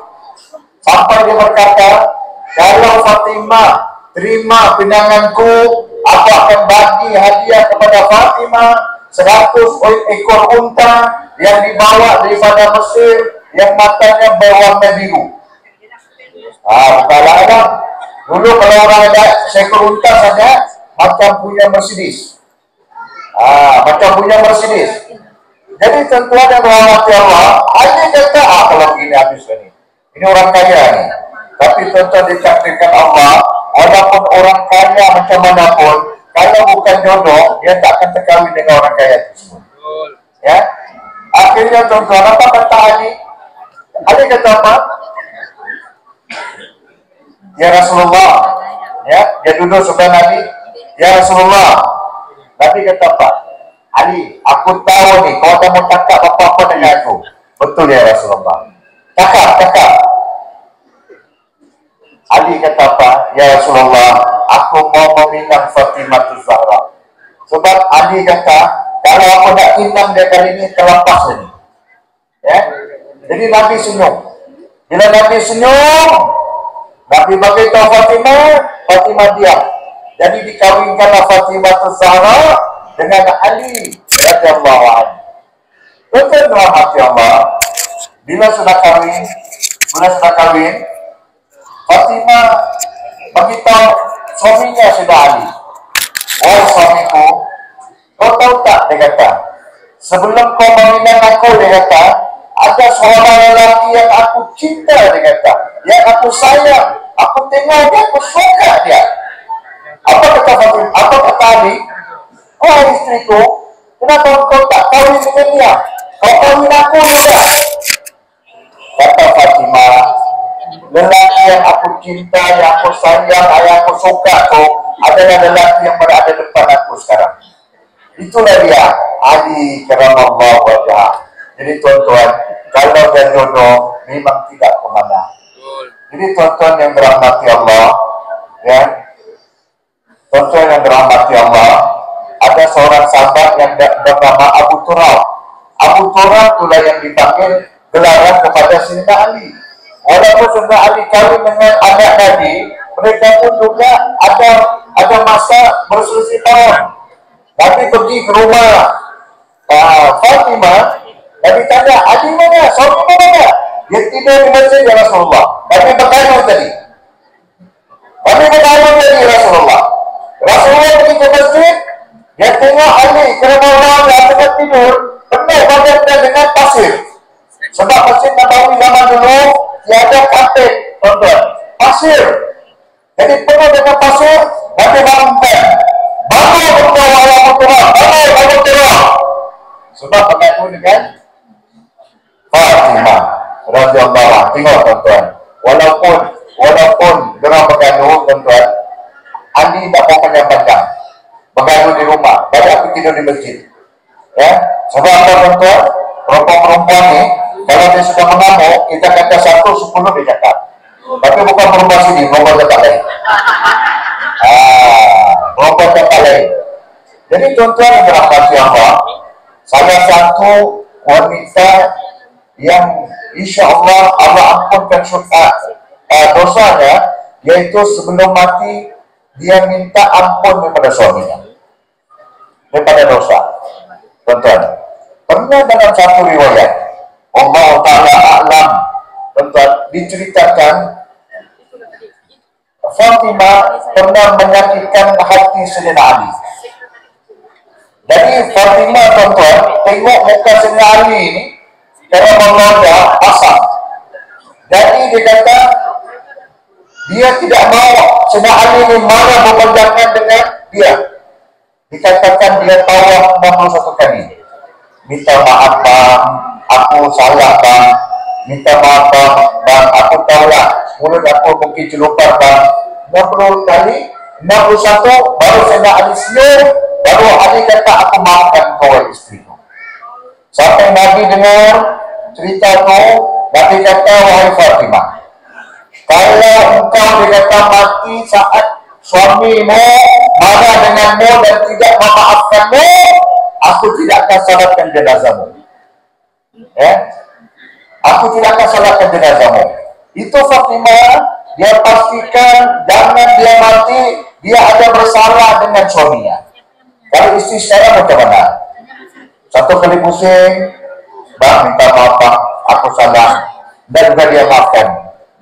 [SPEAKER 1] Sampai dia berkata, kalau Fatimah terima pinanganku, aku akan bagi hadiah kepada Fatimah 100 ekor unta yang dibawa daripada Mesir, yang matanya berwarna biru. Bukanlah ada. Dulu kalau orang ada seekor unta saja, macam punya Mercedes. Macam punya Mercedes. Jadi tuan-tuan yang dirahmati Allah, hanya kata, kalau begini habis ini. Ini orang kaya nih. Tapi tuan-tuan ditakdirkan Allah, walaupun orang kaya macam mana pun, kalau bukan jodoh, dia tak akan terkahwin dengan orang kaya itu. Ya. Akhirnya tuan-tuan, apa kata Ali? Ali kata apa? Ya Rasulullah, ya, dia duduk sebelah Nabi. Ya Rasulullah, Nabi kata apa? Ali, aku tahu nih, kau tak mau cakap apa-apa dengan aku. Betul ya Rasulullah. Cakap. Ali kata apa? Ya Rasulullah, aku mau meminang Fatimah Zahra. Sebab Ali kata, kalau aku nak minang dia kali ini, terlepas ini. Ya? Jadi Nabi senyum. Bila Nabi senyum, Nabi beritahu Fatimah diam. Jadi dikawinkanlah Fatimah Zahra dengan Ali radhiyallahu anhu. Betul rahmat Allah. Bila sudah kawin, Fatimah beritahu suaminya sudah Ali. Wahai suamiku, kau tahu tak, dia kata, sebelum kau meminang aku, dia kata, ada seorang lelaki yang aku cinta, dia kata, yang aku sayang, aku tengok dia, aku suka dia. Apa kata Fatimah? Apa kata Ali? Wahai istriku, kenapa kau tak kawin dengan dia? Kau kawin aku juga. Kata Fatimah, lelaki yang aku cinta, yang aku sayang, yang aku suka tu adalah lelaki yang berada depan aku sekarang. Itulah dia, Ali karamallahu wajhah. Jadi tuan-tuan, kalau dia jodoh memang tidak kemana. Jadi tuan-tuan yang dirahmati Allah, ya, tuan-tuan yang dirahmati Allah, ada seorang sahabat yang bernama Abu Turab. Abu Turab itulah yang dipanggil gelaran kepada Sayyidina Ali. Walaupun Sayyidina Ali kawin dengan anak Nabi, mereka pun juga ada masa berselisih tahun. Nabi pergi ke rumah Fatimah, Nabi tanya, Ali mana? Suami mana? Dia tidur di masjid ya Rasulullah. Nabi bertanya tadi. Rasulullah. Rasulullah pergi ke masjid, dia tengok Ali kerana orang yang tengah tidur, penuh badannya dengan pasir. Sebab masjid Nabawi zaman dulu tiada kapit, tuan-tuan, pasir. Jadi penuh dengan pasir, Nabi bangunkan. Bangun turun. Sebab berkaitan dengan Fatimah radhiyallahu anha. Tengok tuan-tuan, walaupun derang bergaduh, tuan-tuan, Ali tak mau menyampaikan bergaduh di rumah, baru aku tidur di masjid. Ya, sebab apa tuan-tuan? Perempuan-perempuan ni, kalau dia sudah mengamuk, kita kata 1-10 dia cakap. Tapi bukan perempuan sini, perempuan tempat lain. Perempuan tempat lain. Jadi tuan-tuan yang dirahmati Allah, salah satu wanita yang insya Allah ampunkan dosanya, yaitu sebelum mati dia minta ampun daripada suaminya, daripada dosa. tuan-tuan, pernah dalam satu riwayat Allah Ta'ala A'lam, tuan-tuan, diceritakan Fatimah pernah menyakitkan hati Sayyidina Ali. Jadi Fatimah, tuan-tuan, tengok muka Sayyidina Ali ini cara mengoda asam. Jadi dia kata dia tidak mau Sayyidina Ali ini marah berpandangan dengan dia. Dikatakan dia tawaf 61 kali. Minta maaf bang, aku salah bang. Minta maaf bang, aku tahulah mulut aku mungkin celupar bang. 60 kali, 61 baru Sayyidina Ali senyum, baru Ali kata aku maafkan kau istriku. Sampai Nabi dengar cerita tu, Nabi kata wahai Fatimah, kalau engkau dikata mati saat suamimu marah denganmu dan tidak memaafkanmu, aku tidak akan salatkan jenazahmu. Ya, aku tidak akan salatkan jenazahmu. Itu Fatimah, dia pastikan jangan dia mati, dia ada bersalah dengan suaminya. Kalau istri saya macam mana? Satu kali pusing, bang minta maaf bang, aku salah, dan juga dia maafkan.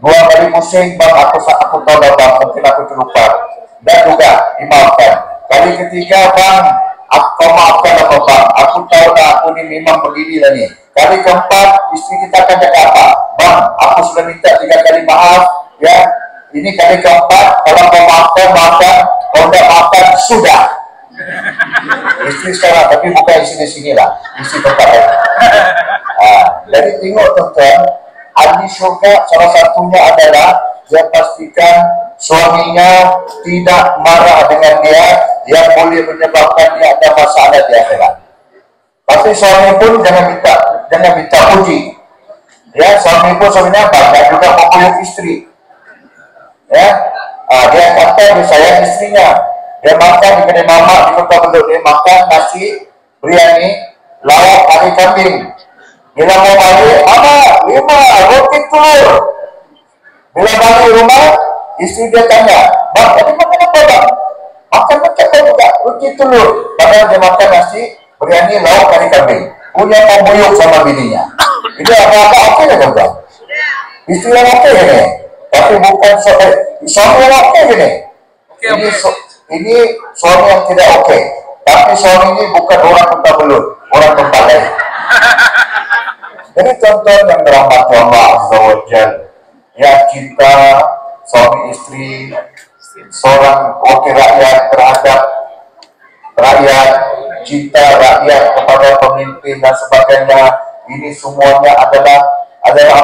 [SPEAKER 1] 2 kali pusing, bang aku tahu dah bang, mungkin aku terlupa, dan juga dimaafkan. Kali ketiga, bang aku maafkan apa bang, aku tahu dah aku ni memang begini lah ni. Kali keempat, istri kita akan cakap apa? Bang, aku sudah minta 3 kali maaf, ya. Ini kali keempat, kalau kau maafkan, kalau tidak maafkan, sudah. Istri sekarang, tapi bukan istri di sini lah, istri tempat lain. Jadi tengok tuan-tuan, ahli syurga salah satunya adalah dia pastikan suaminya tidak marah dengan dia yang boleh menyebabkan dia ada masalah di akhirat. Tapi suami pun jangan minta puji. Ya, suami pun sebenarnya banyak juga mempunyai istri. Ya, dia kata dia sayang istrinya. Dia makan di kedai mamak di Kota Belud, dia makan nasi biryani, lauk kari kambing. Bila mau balik, apa? 5 roti telur. Bila balik rumah, istri dia tanya, bang, tadi makan apa bang? Makan macam juga, roti telur. Padahal dia makan nasi biryani, lauk kari kambing. Punya pembuyuk sama bininya. Ini apa-apa okey kan bang? Istri yang okey ni. Tapi bukan suami yang okey ni. Ini suami yang tidak okey. Tapi suami ini bukan orang Kota Belud, orang tempat lain. Jadi tuan-tuan yang dirahmati Allah Azza wa Jalla, ya kita suami istri, seorang wakil rakyat terhadap rakyat, cinta rakyat kepada pemimpin dan sebagainya, ini semuanya adalah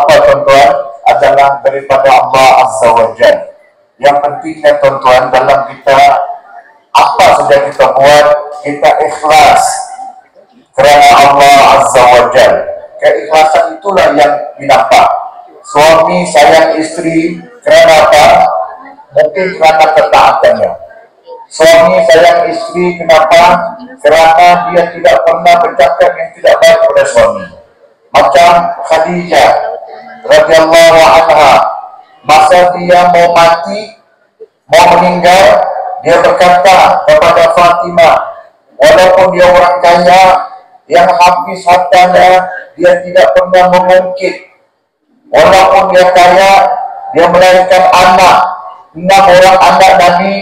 [SPEAKER 1] apa tuan-tuan? Adalah daripada Allah Azza wa Jalla. Yang pentingnya tuan-tuan dalam kita apa saja kita buat, kita ikhlas kerana Allah Azza wa Jalla. Keikhlasan itulah yang dinampak. Suami sayang istri kerana apa? Mungkin kerana ketaatannya. Suami sayang istri kenapa? Kerana dia tidak pernah bercakap yang tidak baik kepada suami. Macam Khadijah radhiyallahu anha, masa dia mau mati, mau meninggal, dia berkata kepada Fatimah, walaupun dia orang kaya yang habis hartanya, dia tidak pernah mengungkit. Walaupun dia kaya, dia melahirkan anak, 6 orang anak Nabi,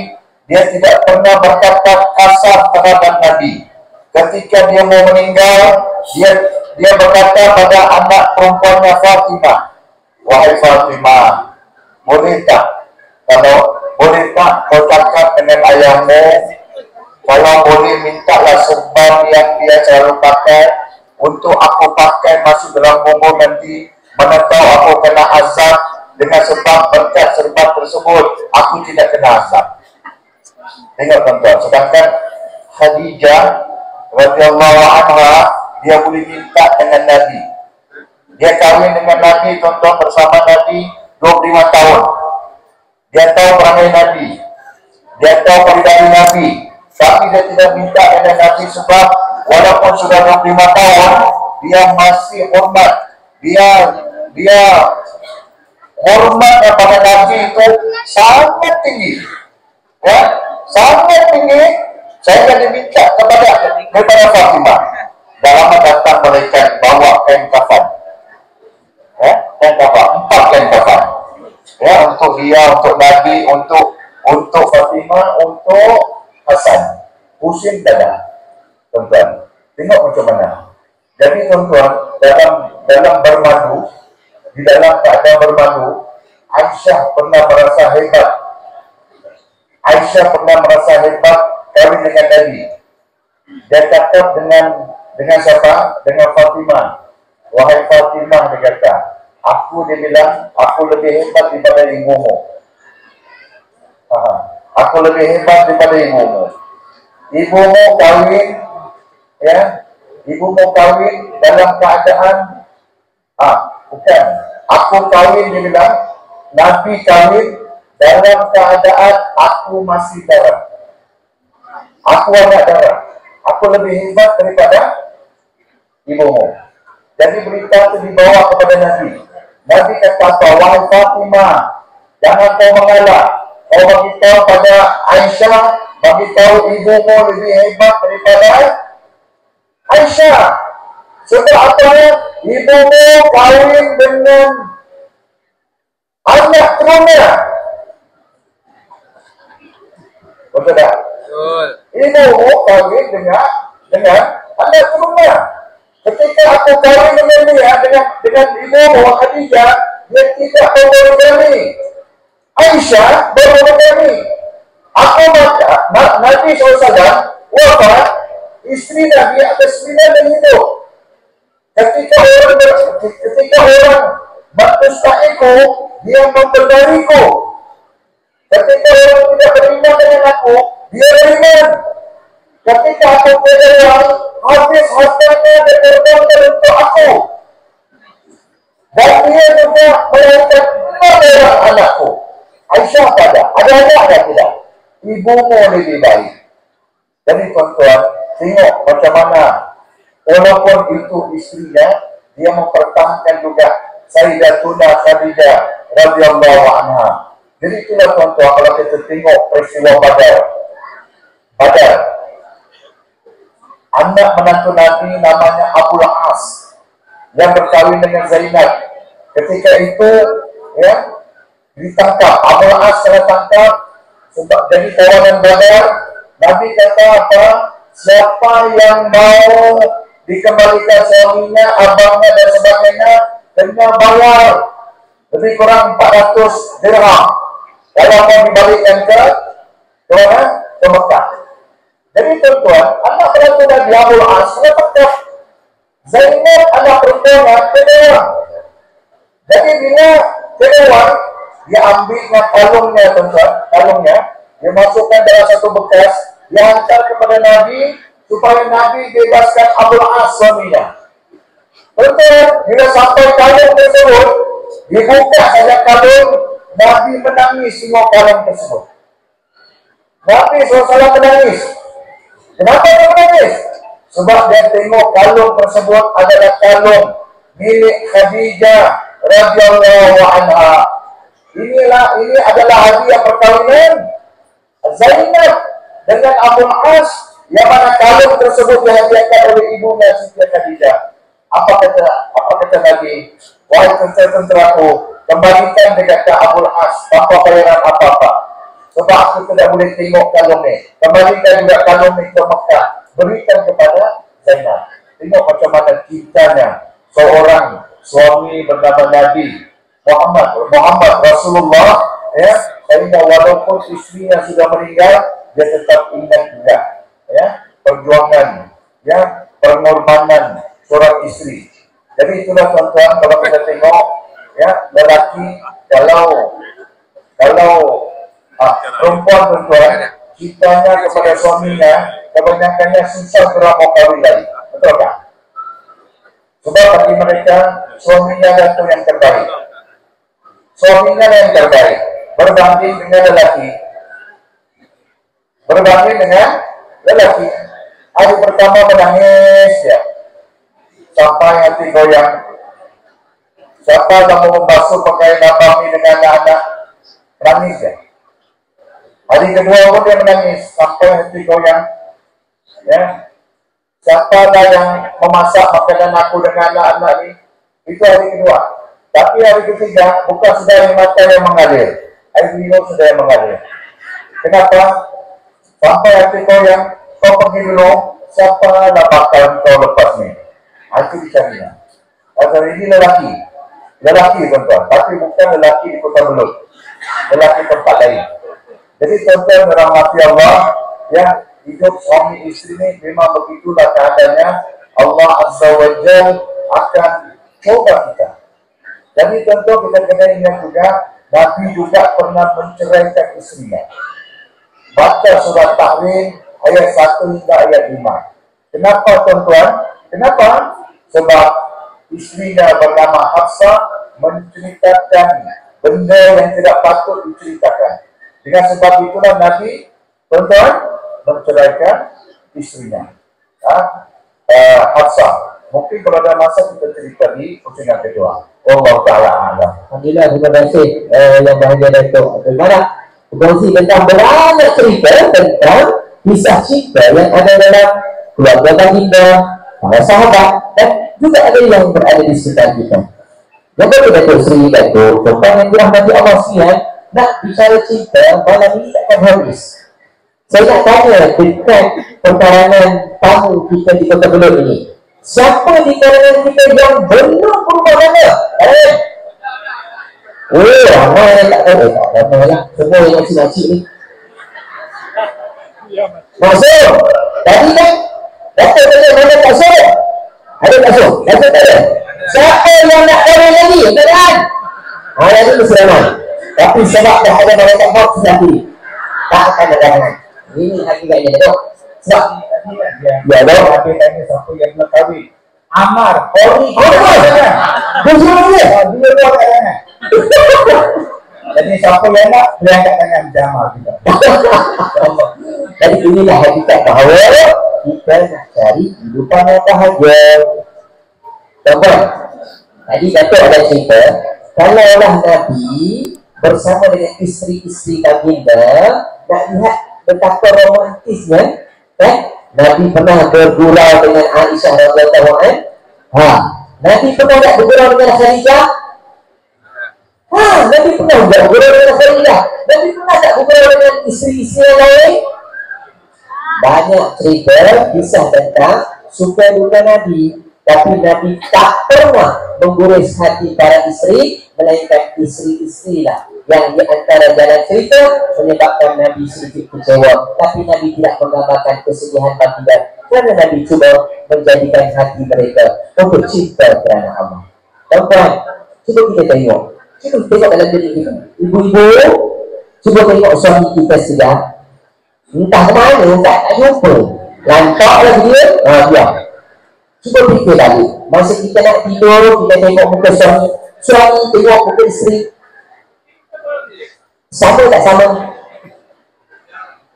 [SPEAKER 1] dia tidak pernah berkata kasar terhadap Nabi. Ketika dia mau meninggal, dia berkata pada anak perempuannya Fatimah, wahai Fatimah, boleh tak kau cakap dengan ayahmu, kalau boleh mintalah serban yang dia selalu pakai untuk aku pakai masuk dalam kubur nanti, mana tahu aku kena azab dengan sebab berkat serban tersebut aku tidak kena azab. Tengok tuan-tuan, sedangkan Khadijah radhiyallahu anha, dia boleh minta dengan Nabi. Dia kahwin dengan Nabi tuan-tuan, bersama Nabi 25 tahun. Dia tahu perangai Nabi, dia tahu perintah Nabi, tapi dia tidak minta dengan Nabi sebab walaupun sudah 25 tahun, dia masih hormat. Dia hormat kepada Nabi itu sangat tinggi. Ya, sangat tinggi. Saya jadi minta daripada Fatimah. dalam datang malaikat bawa kain kafan. Ya, kain kafan, 4 kain kafan. Ya, untuk dia, untuk Nabi, untuk Fatimah, untuk Hasan. Pusing dada, tuan-tuan. Tengok macam mana. Jadi tuan-tuan, dalam bermadu, di dalam keadaan bermadu, Aisyah pernah merasa hebat. Aisyah pernah merasa hebat kawin dengan Nabi. Dia cakap dengan siapa? Dengan Fatimah. Wahai Fatimah, dia kata, dia bilang, aku lebih hebat daripada ibumu. Aku lebih hebat daripada ibumu. Ibumu kawin, ya, ibumu kawin dalam keadaan, bukan, aku kawin, dia bilang, Nabi kawin dalam keadaan aku masih darah. Aku anak darah. Aku lebih hebat daripada ibumu. Jadi berita itu dibawa kepada Nabi. Nabi kata, wahai Fatimah, jangan kau mengalah. Kau beritahu pada Aisyah, beritahu ibumu lebih hebat daripada Aisyah. Sebab apa? Ibumu kawin dengan anak teruna. Betul tak?
[SPEAKER 5] Betul.
[SPEAKER 1] Ibumu kawin dengan anak teruna. Ketika aku kawin dengan dia, dengan ibumu Khadijah, dia tidak berpoligami. Aisyah berpoligami. Aku Nabi SAW wafat, istri Nabi atas 9 yang hidup. Ketika orang berdusta'iku, dia membenariku. Ketika orang tidak beriman dengan aku, dia beriman. Ketika aku berjalan, habis hartanya dan berkorban untuk aku. Dan dia juga melahirkan 6 orang anakku. Aisyah pada, ada anak dan tidak. Ibumu lebih baik. Jadi tuan-tuan, tengok macam mana. Walaupun itu istrinya, dia mempertahankan juga Sayyidatuna Khadijah radhiyallahu anha. Jadi itulah tuan-tuan, kalau kita tengok peristiwa Badar. Anak menantu Nabi namanya Abul As yang berkahwin dengan Zainab. Ketika itu, ya, ditangkap. Abul As telah tangkap sebab jadi tawanan Badar. Nabi kata apa? Siapa yang mau dikembalikan suaminya, abangnya dan sebagainya, kena bayar lebih kurang 400 dirham. Kalau mau dibalikkan ke mana? Ke Mekah. Jadi tuan-tuan, anak perempuan Nabi Abul As tangkap. Zainab anak perempuan kedua. Jadi bila kedua, dia ambilnya kalungnya, tuan-tuan, kalungnya, dia masukkan dalam satu bekas, dia hantar kepada Nabi supaya Nabi bebaskan Abul As suaminya. Tuan-tuan, bila sampai kalung tersebut, dibuka saja kalung, Nabi menangis semua kalung tersebut. Nabi SAW menangis. Kenapa dia menangis? Sebab dia tengok kalung tersebut adalah kalung milik Khadijah radhiyallahu anha. Ini adalah hadiah perkawinan Zainab dengan Abul As, yang mana kalung tersebut dihadiahkan oleh ibunya Siti Khadijah. Apa kata Nabi? Wahai tentera-tenteraku, kembalikan dekat Abul As tanpa bayaran apa-apa. Sebab aku tidak boleh tengok kalung ni. Kembalikan juga kalung ni ke Mekah. Berikan kepada Zainab. Tengok macam mana cintanya seorang suami bernama Nabi Muhammad Rasulullah, ya, sehingga walaupun istrinya sudah meninggal, dia tetap ingat juga, ya, perjuangan, ya, pengorbanan seorang istri. Jadi itulah tuan-tuan, kalau kita tengok, ya, lelaki kalau perempuan tuan-tuan, cintanya kepada suaminya kebanyakannya susah berapa kali lagi, betul tak? Sebab bagi mereka suaminya itu yang terbaik. Suaminya yang terbaik berbanding dengan lelaki. Hari pertama menangis, ya, sampai hati goyang. Siapa yang mau membasuh pakaian Nabi dengan anak-anak, menangis, ya. Hari kedua pun dia menangis sampai hati goyang, ya. siapa yang memasak makanan aku dengan anak-anak ni, itu hari kedua. Tapi hari ketiga, bukan sudah yang mata yang mengalir, air minum sudah yang mengalir. Kenapa? Sampai hati kau yang kau pergi dulu, siapa lah bakal kau lepas ni? Itu dicarinya. Pasal ini lelaki, tuan-tuan, tapi bukan lelaki di Kota Belud, lelaki tempat lain. Jadi tuan-tuan rahmati Allah, ya, hidup suami istri ini memang begitulah keadaannya. Allah Azza wa Jalla akan coba kita. Jadi tuan-tuan kita kena ingat juga, Nabi juga pernah menceraikan istrinya. Baca surat Tahrim ayat 1 hingga ayat 5. Kenapa tuan-tuan? Kenapa? Sebab istrinya bernama Hafsah menceritakan benda yang tidak patut diceritakan. Dengan sebab itulah Nabi, tuan-tuan, menceraikan istrinya. Hafsah. Mungkin kalau ada masa kita cerita di pusingan kedua. Allah Ta'ala alam.
[SPEAKER 3] Alhamdulillah, terima kasih yang bahagia Datuk. Bagaimana? Berkongsi tentang banyak cerita tentang kisah cinta yang ada dalam keluarga baginda, para sahabat, dan juga ada yang berada di sekitar kita. Jadi Datuk Seri, Datuk, tentang yang dirahmati Allah sekalian, nak bicara cinta, malam ini takkan habis. Saya nak tanya dekat perkarangan tamu kita di Kota Belud ini, siapa di kalangan kita yang belum berubah nama? Ramai yang tak tahu. Ramai lah. Semua yang makcik-makcik ni. Masuk. Tadi kan Datuk tanya mana tak masuk? Ada tak masuk? Datuk tanya, siapa yang nak tahu lagi? Keadaan? Yang ini mesti ramai. Tapi sebab dah ada malaikat maut sudah pilih, tak akan ada halangan. Ini hakikatnya Datuk. Sebab ya Datuk,
[SPEAKER 1] Nabi tanya siapa yang nak kahwin. Amar, Ori,
[SPEAKER 3] dia
[SPEAKER 1] dua kadang-kadang. Jadi siapa yang nak, dia angkat tangan Jamal kita.
[SPEAKER 3] Jadi inilah hakikat bahawa kita nak cari kehidupan yang bahagia. Tuan-tuan, tadi Datuk ada cerita, kalaulah Nabi bersama dengan isteri-isteri baginda, nak lihat betapa romantisnya, kan? Nabi pernah bergurau dengan Aisyah radhiyallahu anha. Nabi pernah tak bergurau dengan Khadijah? Nabi pernah tak bergurau dengan Khadijah? Nabi pernah tak bergurau dengan isteri-isteri yang lain? Banyak cerita kisah tentang suka duka Nabi, tapi Nabi tak pernah menggurus hati para isteri, melainkan isteri-isteri lah yang di antara jalan cerita menyebabkan Nabi sedikit kecewa. Tapi Nabi tidak menggambarkan kesedihan baginda, kerana Nabi cuba menjadikan hati mereka untuk cinta kerana Allah. Tuan-tuan, cuba kita tengok, dalam diri kita. Ibu-ibu, cuba tengok suami kita sedang entah ke mana, tak jumpa, lantak lagi dia, dia. Cuba fikir lagi, masa kita nak tidur, kita tengok muka suami tengok muka isteri, sama tak sama?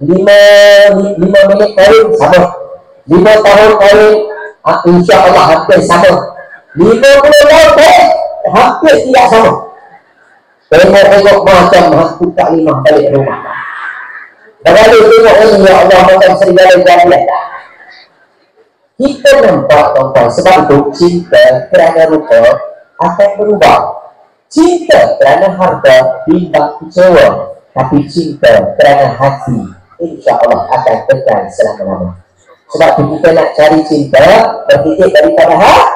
[SPEAKER 3] 5 minit kahwin sama, 5 tahun kahwin insya-Allah hampir sama, 50 tahun kahwin hampir tidak sama. Tengok macam hantu Kak Limah balik rumah. Bagaimana tengok ini, ya Allah, macam serigala jariah. Kita nampak tuan-tuan, sebab itu cinta kerana rupa akan berubah. Cinta kerana harta bimbang kecewa, tapi cinta kerana hati insya-Allah akan kekal selama-lamanya. Sebab itu kita nak cari cinta bertitik daripada hati.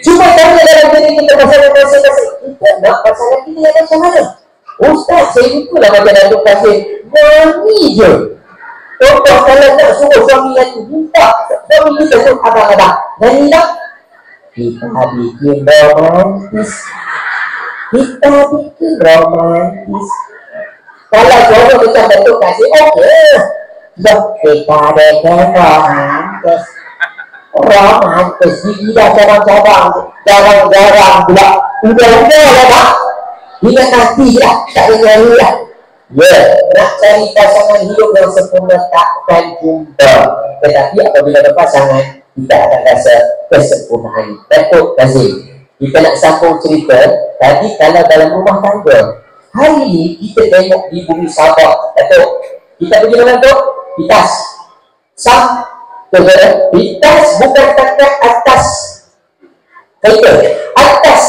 [SPEAKER 3] Cuma tanya dalam diri kita masing-masing, kita nak pasangan kita yang macam mana? Ustaz, saya lupalah macam Datuk Kasih, nyanyi je. Contoh, kalau nak suruh suami nyanyi, minta suami kita suruh abang-abang nyanyi tak? Kita bikin romantis. Kalau suruh macam Datuk Kasih, okey. Kita bikin romantis. Romantis, dia cabang-cabang, jarang-jarang pula. Udah lah tak? Ingat nanti lah, tak ada nyanyi lah. Nak cari pasangan hidup yang sempurna takkan jumpa. Tetapi apabila ada pasangan, kita akan rasa kesempurnaan. Datuk Kasih, kita nak sambung cerita. Tadi kalau dalam rumah tangga, hari ini kita tengok di bumi Sabah. Datuk, kita pergi mana Datuk? Pitas. Pitas bukan takat atas kereta, atas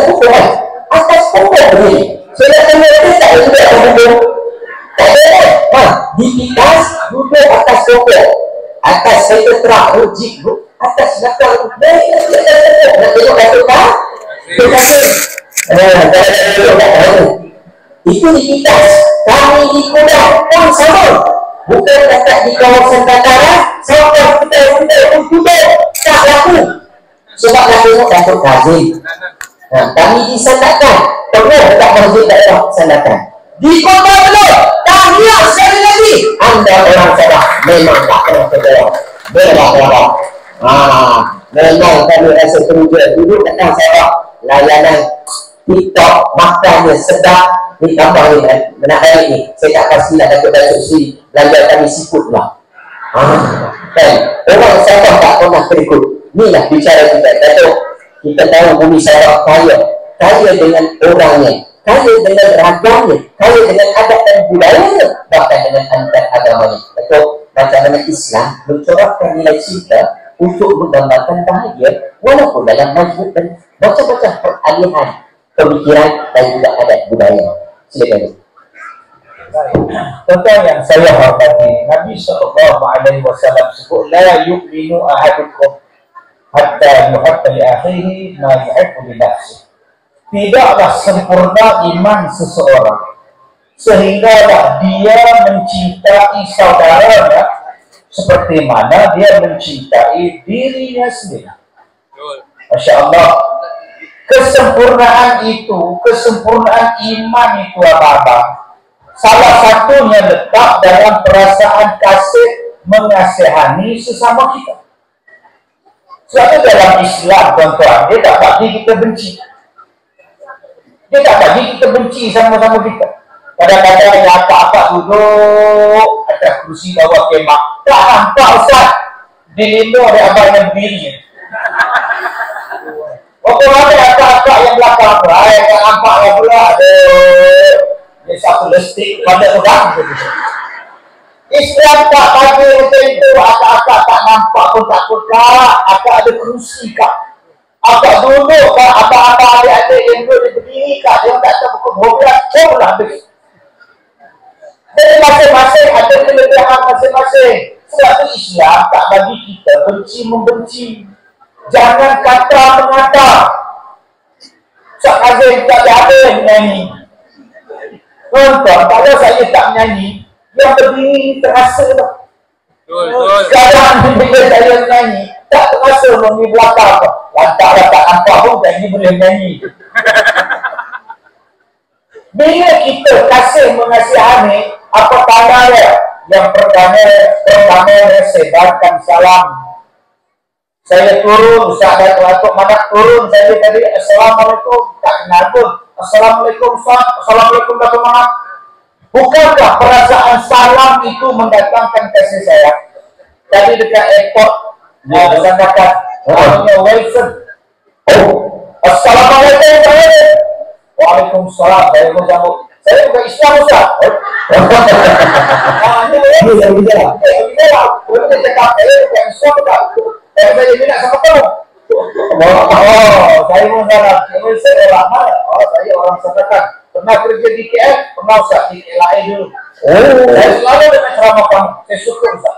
[SPEAKER 3] pokok kan, atas pokok berdiri. Saya nak tanya ada tak yang tidak terhubung? Tak ada kan? Di pitas duduk atas pokok, atas kereta terak, jeep, atas belakang, naik nak tengok datuk tak? Itu di pitas. Kami di Kudat pun sama. Bukan dekat di kawasan dataran, sampai kita duduk tak laku. Sebab nak tengok Datuk Kazim. Kami disandarkan, penuh dekat masjid daerah sandarkan. Di Kota Belud, tahniah sekali lagi. Anda orang Sabah memang tak pernah terjawab. Berapa? Memang kami rasa teruja duduk dekat Sabah. Layanan TikTok makannya sedap. Ni tambah ni kan, nak hari ni saya tak pastilah Datuk Sri belajar kami sikut lah. Kan, orang Sabah tak pernah terikut. Inilah bicara kita. Datuk, kita tahu bumi Sabah kaya dengan orangnya, kaya dengan ragamnya, kaya dengan adat dan budayanya, bahkan dengan antar agamanya. Datuk, macam mana Islam mencorakkan nilai cinta untuk menggambarkan bahagia walaupun dalam majmuk dan macam-macam peralihan pemikiran dan juga adat budaya. Silakan.
[SPEAKER 6] Tentang yang saya hormati, Nabi SAW sebut, la yu'minu ahadukum hatta yuhabba li akhihi ma yuhibbu li nafsihi. Tidaklah sempurna iman seseorang sehinggalah dia mencintai saudaranya seperti mana dia mencintai dirinya sendiri. Masya Allah. Kesempurnaan iman itu apa? Salah satunya letak dalam perasaan kasih mengasihani sesama kita. Sebab itu dalam Islam, tuan-tuan, dia tak bagi kita benci. Dia tak bagi kita benci sama-sama kita. Kadang-kadang ada apa-apa duduk atas kursi bawah kemah. Tak nampak Ustaz. Dilindung oleh abang yang berdiri. Waktu mana akak-akak yang belakang tu, yang tak nampak yang pula ada dia satu lestik pada orang tu. Islam tak bagi macam itu. Akak-akak tak nampak pun tak kekak. Akak ada kerusi kak. Akak duduk kak. Abang-abang adik-adik yang duduk berdiri kak. Dia tak tahu pukul 12. Jom lah habis. Jadi masing-masing ada kelebihan masing-masing. Sebab itu Islam tak bagi kita benci-membenci. Jangan kata-mengata. Ustaz Kazim tak ada menyanyi. Tuan-tuan, kalau saya tak menyanyi, yang berdiri terasa tak. Sekarang bila saya menyanyi, tak terasa di belakang. Lantaklah tak nampak pun, jadi boleh menyanyi. Bila kita kasih mengasihani, apa tandanya? Yang pertama sebarkan salam. Saya turun, Ustaz Datuk Manak turun, saya tadi Assalamualaikum, tak kenal pun. Assalamualaikum Ustaz, Assalamualaikum Datuk Manak. Bukankah perasaan salam itu mendatangkan kasih sayang? Tadi dekat airport, sandakan, namanya Wilson. Assalamualaikum saya. Waalaikumsalam, saya bersambut. Saya bukan Islam Ustaz. Ini yang bicara. Kalau kita cakap, saya bukan Islam Ustaz. Saya minat sama kamu. Saya pun salah. Saya orang mana? Saya orang Sandakan. Pernah kerja di KL, pernah Ustaz di KLAI dulu. Saya selalu dengan ceramah kamu. Saya suka Ustaz.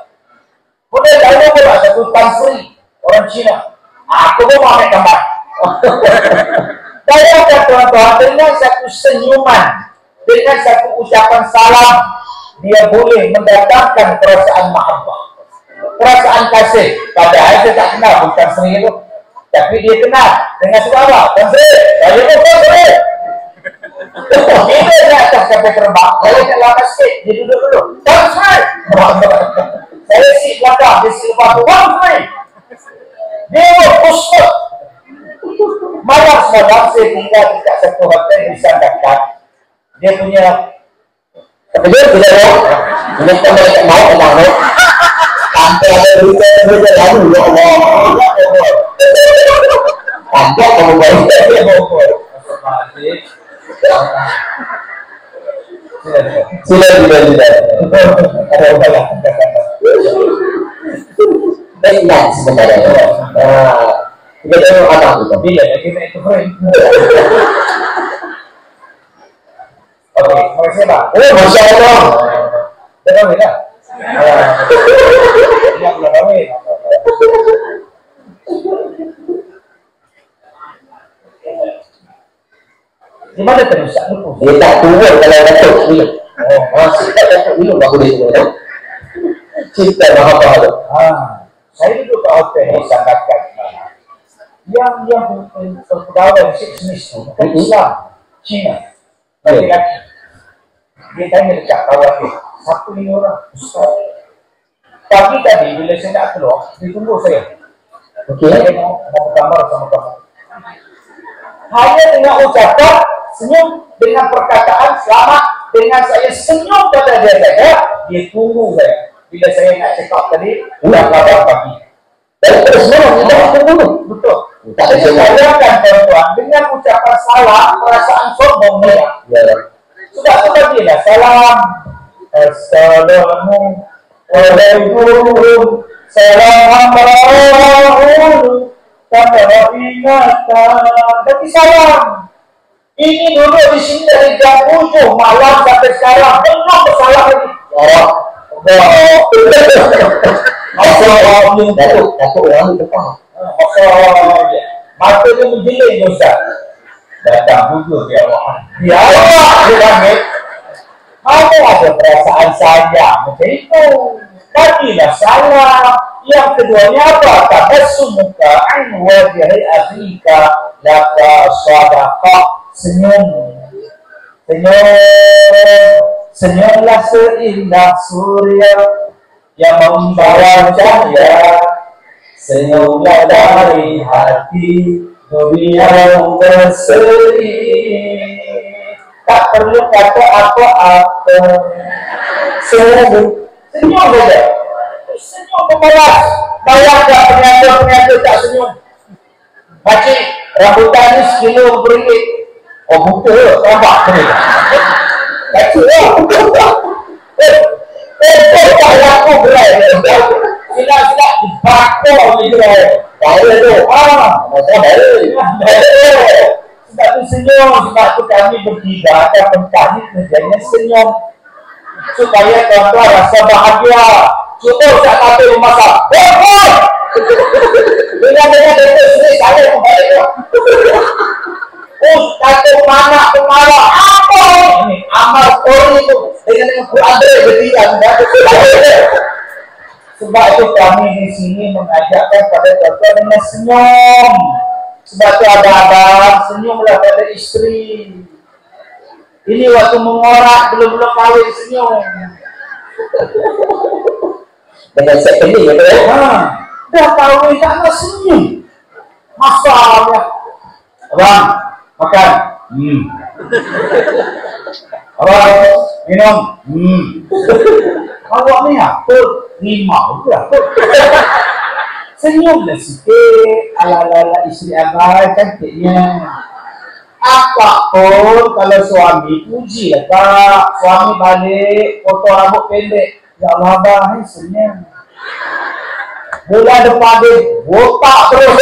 [SPEAKER 6] Kemudian saya pula satu Tan Sri, orang Cina. Aku pun mau ambil gambar. Bayangkan tuan-tuan, dengan satu senyuman, dengan satu ucapan salam, dia boleh mendatangkan perasaan mahabbah, perasaan kasih. Padahal dia tak kenal bukan Sri itu, tapi dia kenal dengan suara Tan Sri. Saya pun Tan Sri. Kita di atas kapal terbang, saya nak lama sikit, dia duduk dulu. Tan Sri. Saya sit belakang, dia sit lepas tu. Tan Sri. Dia pun pusat. Malam semalam saya tinggal dekat satu hotel di Sandakan. Dia punya apa dia bila kita mau kenal sampai ada berita lalu ya Allah. Tanpa kamu baik sudah.
[SPEAKER 3] sebenarnya. Kita tengok abang tu.
[SPEAKER 6] Bila kita itu friend. Oke, terima kasih bang.
[SPEAKER 3] Masya Allah.
[SPEAKER 6] Udah kawin dah? Iya, udah kawin. Gimana terus?
[SPEAKER 3] Dia tak tua kalau datuk dulu. Masih tak datuk dulu baru dia tua. Cinta mahal.
[SPEAKER 6] Saya duduk ke hotel di Sandakan. Yang pegawai bisnis itu bukan Islam, Cina. Laki-laki. Dia tanya dekat kawan dia, siapa ini orang? Ustaz. Pagi tadi bila saya nak keluar, dia tunggu saya. Saya mau gambar sama kamu. Hanya dengan ucapan senyum, dengan perkataan selamat, dengan saya senyum pada dia saja, dia tunggu saya. Bila saya nak check out tadi, udah kabar pagi.
[SPEAKER 3] Dan terus memang kita tunggu.
[SPEAKER 6] Betul. Tapi saya bayangkan tuan-tuan, dengan ucapan salam, perasaan sombong dia. Sudah bila salam. Assalamualaikum. Assalamualaikum. Tanpa ingatan. Tapi salam. Ini duduk di sini dari jam 7 malam sampai sekarang. Belum bersalah lagi.
[SPEAKER 3] Datuk orang depan.
[SPEAKER 6] Mata dia menjeling Ustaz. Datang juga dia awak. Dia awak dia panggil. Mana ada perasaan sayang macam itu. Bagilah salam. Yang keduanya apa? Tabassumuka an wajhi akhika laka sadaqah. Senyum. Senyumlah seindah surya yang membawa cahaya. Senyumlah dari hati dunia yang berseri. Tak perlu kata apa-apa. Senyum saja. Senyum pemalas. Bayangkan penyanyi tak senyum. Pakcik, rambutan ni sekilo RM1. Oh buka, nampak ni. Pakcik lah. Tak laku berai. Silap-silap dibakar ni berai. Baik tu. Masa baik. Sebab tu senyum. Sebab tu kami bertiga akan mentahni kerjanya senyum. Supaya tuan-tuan rasa bahagia. Cuba tak kata memasak. Dengan dekat sini saya kembali tu. Kata mana kemarah. Apa ini? Amal story tu. Dengan Quran bertiga. Sebab itu kami di sini mengajakkan pada tuan-tuan dengan senyum. Sebab itu ada abang, senyumlah pada isteri. Ini waktu mengorak belum kahwin senyum.
[SPEAKER 3] Dengan set pening ya betul?
[SPEAKER 6] Dah kahwin tak nak senyum. Masalahnya. Abang, makan. Abang, minum. Awak ni apa? Rimau pula. Senyumlah sikit. Ala-ala isteri abang cantiknya. Akak pun kalau suami puji lah kak. Suami balik potong rambut pendek. Ya Allah abang, senyum. Bulan depan dia botak terus.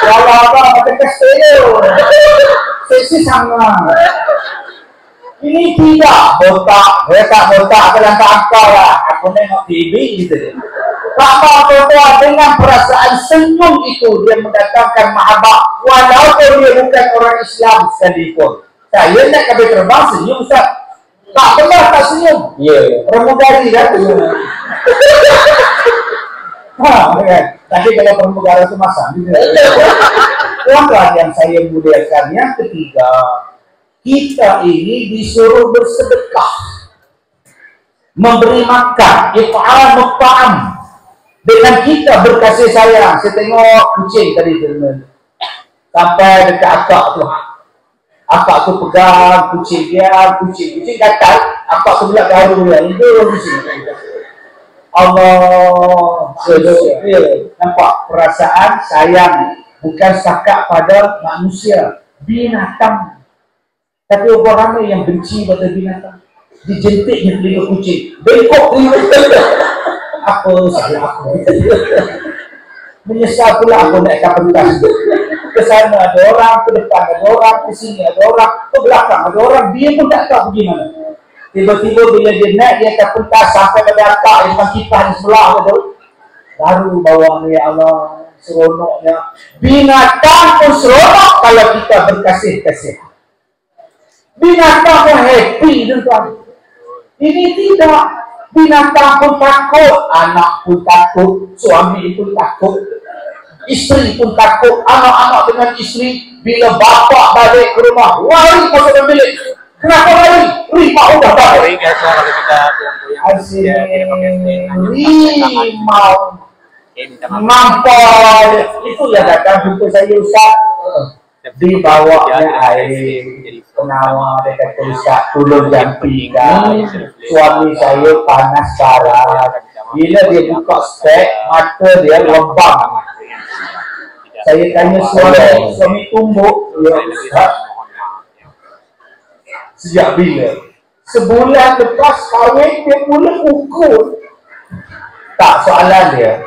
[SPEAKER 6] Ya Allah abang, pakai kastel. Seksi sangat. Ini tidak botak. Saya tak botak dalam akal lah. Aku nengok TV gitu deh. Apa tuan dengan perasaan senyum itu dia mendatangkan mahabbah walaupun dia bukan orang Islam sekalipun. Saya nak kabel terbang senyum Ustaz. Tak pernah tak senyum.
[SPEAKER 3] Ya.
[SPEAKER 6] Pramugari dah tu. Kan? Tadi kalau pramugara itu masang gitu. Tuan-tuan yang saya muliakan, yang ketiga, kita ini disuruh bersedekah, memberi makan, if'al mutta'am. Dengan kita berkasih sayang. Saya tengok kucing tadi teman. Sampai dekat akak tu. Akak tu pegang kucing dia, kucing gatal. Akak tu pula garu dia. Itu kucing. Allah. Nampak perasaan sayang bukan setakat pada manusia, binatang. Tapi orang ramai yang benci pada binatang. Dijentiknya telinga kucing. Bengkok telinga. Apa salah aku?
[SPEAKER 1] Menyesal pula aku naik kapal pentas. Ke sana ada orang, ke depan ada orang, ke sini ada orang, ke belakang ada orang, dia pun tak tahu pergi mana. Tiba-tiba bila dia naik di atas pentas sampai pada akak yang kipas di sebelah tu, baru bawa ya Allah, seronoknya. Binatang pun seronok kalau kita berkasih-kasih. Binatang pun happy tuan. Ini tidak. Binatang pun takut, anak pun takut, suami pun takut, isteri pun takut, anak-anak dengan isteri bila bapak balik ke rumah, lari masuk dalam bilik. Kenapa lari? Rimau udah balik. Asyik rimau nampak itu yang datang jumpa saya Ustaz. Dibawanya air penawar dia kata Ustaz tolong jampi kan, suami saya panas parah. Bila dia buka spek mata dia lembang. Saya tanya suami tumbuk, ya Ustaz sejak bila? Sebulan lepas kahwin dia mula pukul. Tak, soalan dia,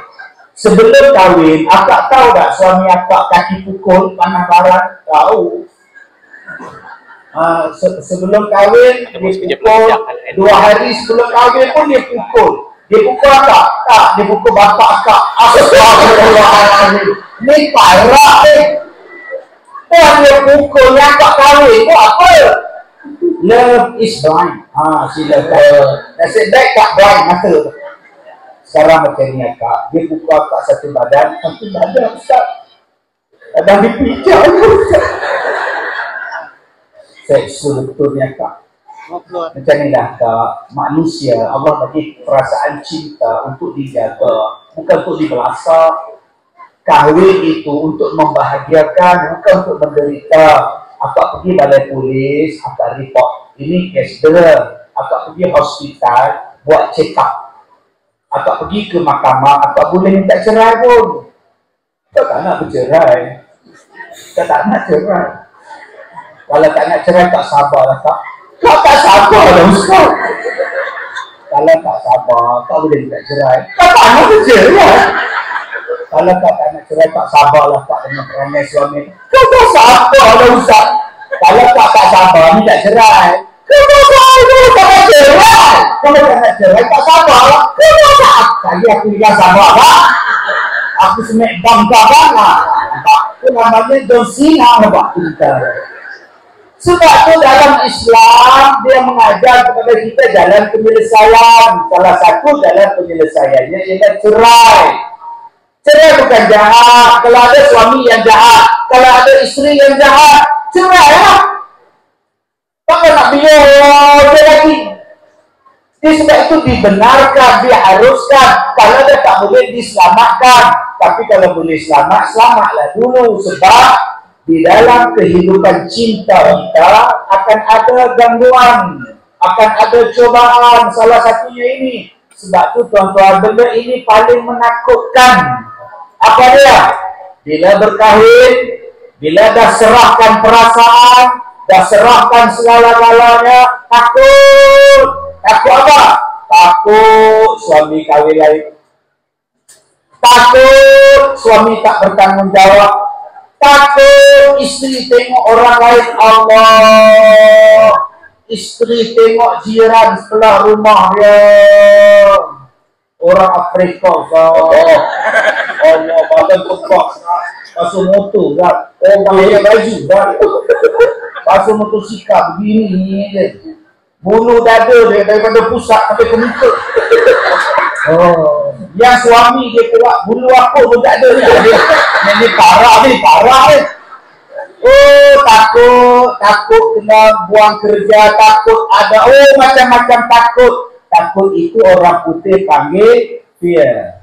[SPEAKER 1] sebelum kahwin, akak tahu tak suami akak kaki pukul, panas barat? Tahu. Sebelum kahwin, dia pukul. 2 hari sebelum kahwin pun dia pukul. Dia pukul akak? Tak, dia pukul bapak akak. Astagfirullahaladzim. Ni parah ni. Dia pukul yang akak kahwin tu apa? Love is blind. Sila kata. Nasib baik tak blind mata tu. Sekarang macam ni akak, dia pukul akak satu badan Ustaz. Kadang dipijak Ustaz. Seksual betul ni akak. Macam ni lah akak, manusia Allah bagi perasaan cinta untuk dijaga, bukan untuk dibelasak. Kahwin itu untuk membahagiakan, bukan untuk menderita. Akak pergi balai polis, akak report, ini kes dera. Akak pergi hospital, buat check up. Akak pergi ke mahkamah, akak boleh minta cerai pun. Kau tak nak bercerai. Kau tak nak cerai. Kalau tak nak cerai, tak sabar lah kak. Kau tak sabar lah Ustaz. Kalau tak sabar, kau boleh minta cerai. Kau tak nak bercerai. Kalau kau tak nak cerai, tak sabar lah kak dengan perangai suami. Kau tak sabar lah Ustaz. Kalau kau tak sabar, minta cerai. Kau tak nak cerai. Kalau tak nak cerai, tak sabar lah. Tadi aku bilang sabar tak? Aku semek bangga banget. Itu namanya John Cena nampak kita. Sebab itu dalam Islam dia mengajar kepada kita jalan penyelesaian. Salah satu jalan penyelesaiannya ialah cerai. Cerai bukan jahat. Kalau ada suami yang jahat, kalau ada isteri yang jahat, cerai lah. Takkan nak biar dia lagi. Sebab itu dibenarkan, diharuskan. Kalau dia tak boleh diselamatkan, tapi kalau boleh selamat, selamatlah dulu. Sebab di dalam kehidupan cinta kita akan ada gangguan, akan ada cobaan. Salah satunya ini. Sebab itu tuan-tuan, benda ini paling menakutkan. Apa dia? Bila berkahwin, bila dah serahkan perasaan, dah serahkan segala-galanya, takut. Takut apa? Takut suami kahwin lain. Takut suami tak bertanggung jawab. Takut isteri tengok orang lain. Allah, isteri tengok jiran sebelah rumah dia, orang Afrika. Allah, badan kebak, pasal motor kan, orang baju kan, pasal motosikal begini je. Bulu dada dia daripada pusat sampai ke muka. Yang suami dia pula bulu apa pun tak ada ni. Ini parah ni. Takut kena buang kerja, takut ada macam-macam takut. Takut itu orang putih panggil fear.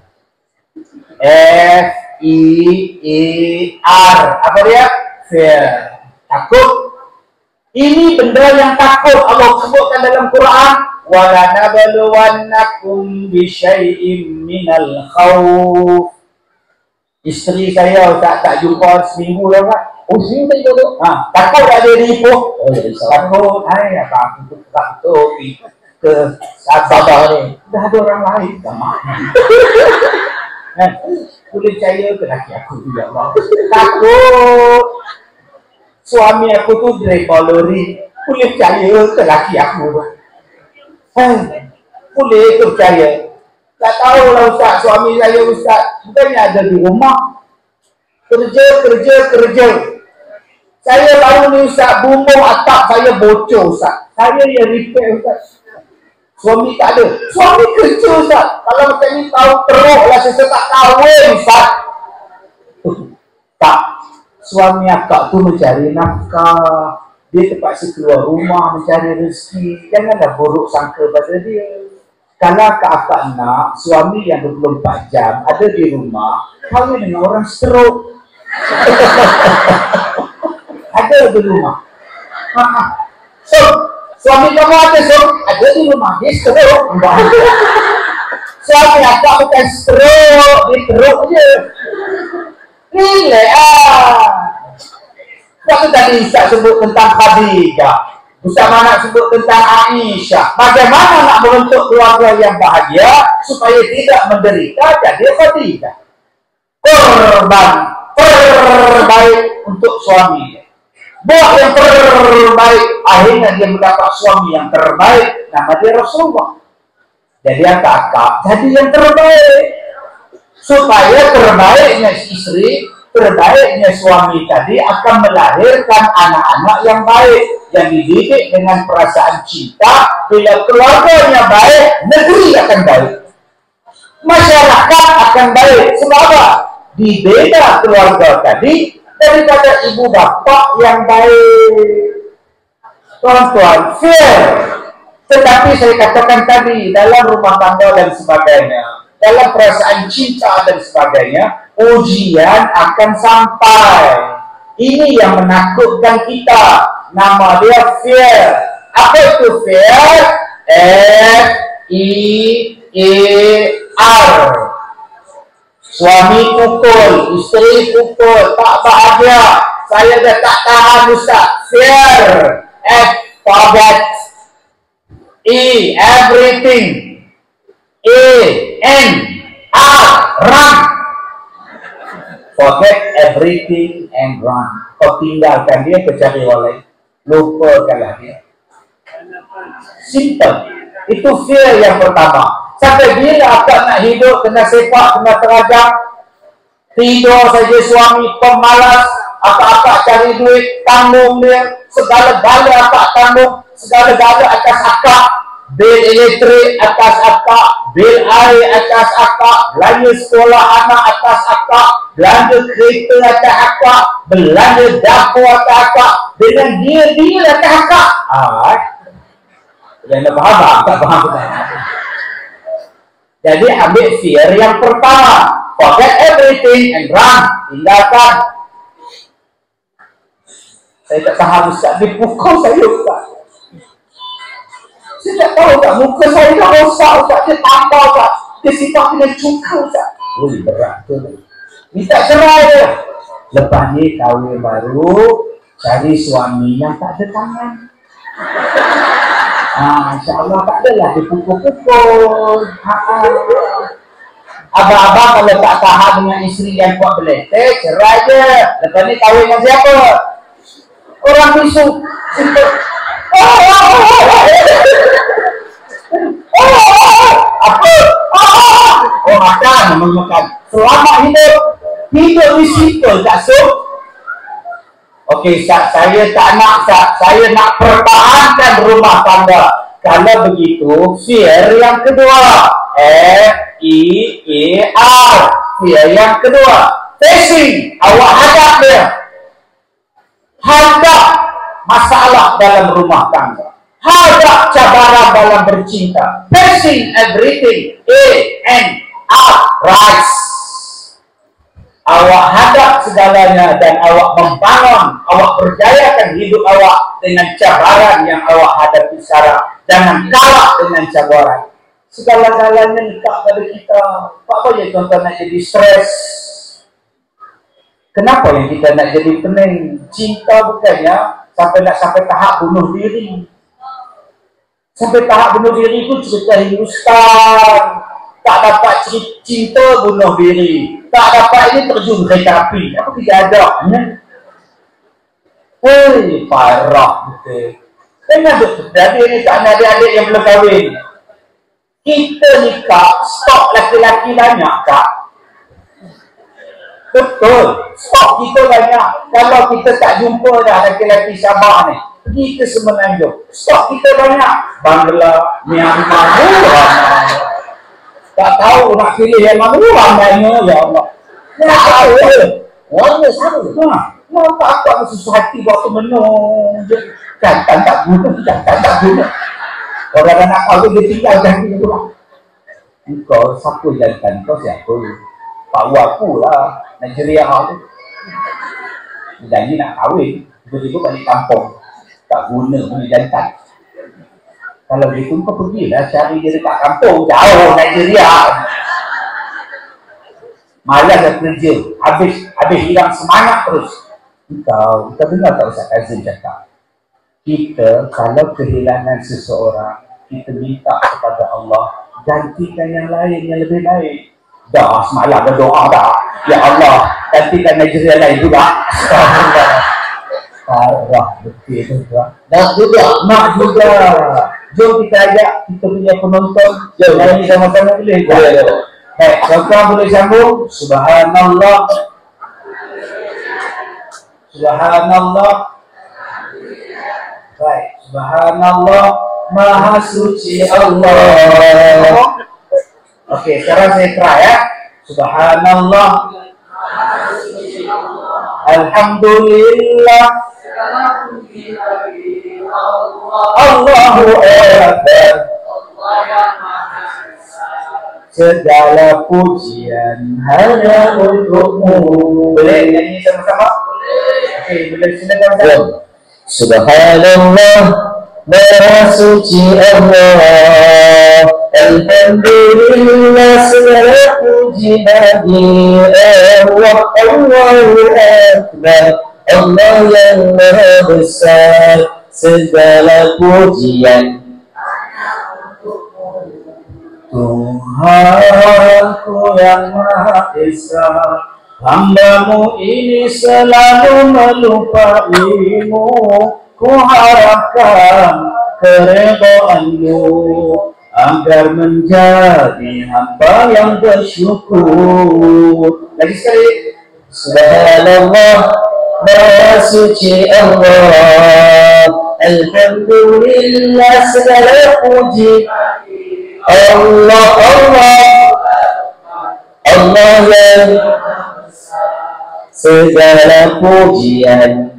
[SPEAKER 1] F-E-A-R. Apa dia? Fear. Takut. Ini benda yang takut Allah sebutkan dalam Quran. وَلَنَبْلُوَنَّكُمْ بِشَيْءٍ مِنَ الْخَوْفِ. Isteri saya tak jumpa seminggu dah kan? Seminggu tak jumpa? Takut tak dia ripuh? Takut, apa aku takut ke Sabah ni. Dah ada orang lain. Kan? Boleh percaya ke laki aku tu, ya Allah? Takut. Suami aku tu driver lori. Boleh percaya ke laki aku? Boleh ke percaya? Tak tahulah Ustaz, suami saya Ustaz bukannya ada di rumah. Kerja. Saya baru ni Ustaz, bumbung atap saya bocor Ustaz. Saya yang repair Ustaz. Suami tak ada. Suami kerja Ustaz. Kalau macam ni tahu teruk lah saya tak kahwin Ustaz. Tak. Suami akak tu mencari nafkah. Dia terpaksa keluar rumah mencari rezeki. Janganlah buruk sangka pada dia. Kalau akak nak suami yang 24 jam ada di rumah, kahwin dengan orang stroke. Ada di rumah. So, suami kamu ada ada di rumah. Dia stroke. Suami akak bukan stroke, dia teruk je. Relax Waktu tadi Ustaz sebut tentang Khadijah, Ustaz nak sebut tentang Aisyah. Bagaimana nak membentuk keluarga yang bahagia supaya tidak menderita? Jadi Khadijah korban terbaik untuk suami. Buah yang terbaik, akhirnya dia mendapat suami yang terbaik. Nama dia Rasulullah. Jadi kakak jadi yang terbaik supaya terbaiknya istri, terbaiknya suami tadi akan melahirkan anak-anak yang baik, yang dididik dengan perasaan cinta. Bila keluarganya baik, negeri akan baik, masyarakat akan baik. Sebab apa? Dibeda keluarga tadi daripada ibu bapa yang baik. Tuan-tuan, fair. Tetapi saya katakan tadi, dalam rumah tangga dan sebagainya, dalam perasaan cinta dan sebagainya, ujian akan sampai. Ini yang menakutkan kita. Nama dia fear. Apa itu fear? F-E-A-R. Suami pukul, isteri pukul, tak bahagia. Saya dah tak tahan Ustaz. Fear. F, forget. E, everything. A, N, R, run. Forget everything and run. Kau tinggalkan dia, kau cari orang lain. Lupakanlah dia. Simple. Itu fear yang pertama. Sampai bila akak nak hidup, kena sepak, kena terajak. Tidur saja suami, pemalas. Akak-akak cari duit, tanggung dia. Segala-gala akak tanggung. Segala-gala atas akak. Bil elektrik atas akak. Bil air atas akak. Belanja sekolah anak atas akak. Belanja kereta atas akak. Belanja dapur atas akak. Dengan dia atas akak. Jangan faham, tak faham. Jadi ambil fear yang pertama. Forget everything and run. Tinggalkan. Saya tak tahan Ustaz. Dipukul saya Ustaz. Saya tak tahu Ustaz. Muka saya dah rosak Ustaz. Dia tambah Ustaz. Dia sifat dengan cuka Ustaz. Berat tu. Minta cerai dia. Lepas ni kahwin baru, cari suami yang tak ada tangan. InsyaAllah tak adalah dipukul-pukul. Abang-abang kalau tak tahan dengan isteri yang kuat beletek, cerai je. Lepas ni kahwin dengan siapa? Orang bisu. Apa? Oh, makan, makan. Selamat hidup. Hidup di situ, tak so? Okey, saya tak nak, saya nak pertahankan rumah tangga. Kalau begitu, fear yang kedua. F-E-A-R. Fear yang kedua. Facing. Awak hadap dia. Hadap masalah dalam rumah tangga. Hadap cabaran dalam bercinta. Facing everything. A-N-R. Rise. Awak hadap segalanya dan awak membangun, awak berjayakan hidup awak dengan cabaran yang awak hadapi sekarang. Jangan kalah dengan cabaran. Segala-galanya letak pada kita. Apa yang tuan-tuan nak jadi stres? Kenapa yang kita nak jadi pening? Cinta bukannya sampai tahap bunuh diri. Sampai tahap bunuh diri itu cerita Hindustan.
[SPEAKER 6] tak dapat cinta bunuh diri, tak dapat ini terjun kereta api. Apa kejadiannya? Hei, parah betul. Jangan terjadi ni tak ada adik-adik yang belum kahwin. Kita nikah, stok laki-laki banyak tak? Betul, stok kita banyak. Kalau kita tak jumpa dah laki-laki Sabah ni, pergi ke Semenanjung, stok kita banyak. Bangla, Myanmar, tak tahu nak pilih yang mana ramainya, ya Allah. Nak tahu je. Warna sama. Nampak aku susah hati waktu menung. Jantan tak guna, jantan tak guna. Orang anak kau dia tinggalkan dia tu. Engkau siapa jantan? Kau siapa? Pak aku lah. Nigeria tu. Dia janji nak kahwin. Tiba-tiba balik kampung. Tak guna punya jantan. Kalau gitu kau pergilah cari dia dekat kampung. Jauh Nigeria. Malas dah kerja. Habis hilang semangat terus. Kita dengar tak Ustaz Kazim cakap. Kita kalau kehilangan seseorang, kita minta kepada Allah gantikan yang lain yang lebih baik. Dah semalam dah doa dah. Ya Allah, gantikan Nigeria lain juga. Parah betul tu. Nak juga. Jom kita ajak kita punya penonton. Jom nyanyi sama-sama boleh. Baik, tuan-tuan boleh sambung. Subhanallah. Subhanallah. Baik, subhanallah, maha suci Allah. Okey, sekarang saya try ya. Subhanallah. Alhamdulillah. Allahu Akbar. Segala pujian hanya untukmu. Boleh nyanyi sama-sama? Okey, boleh silakan.
[SPEAKER 3] Subhanallah, maha suci Allah. Alhamdulillah, segala puji bagi Allah. Allahu Akbar, Allah yang maha besar. Segala pujian Tuhanku yang maha esa, hamba-Mu ini selalu melupaimu. Ku harapkan keredaan-Mu agar menjadi hamba yang bersyukur. Lagi sekali. Subhanallah, maha suci Allah. Alhamdulillah, segala puji Allah, Allah yang segala pujian.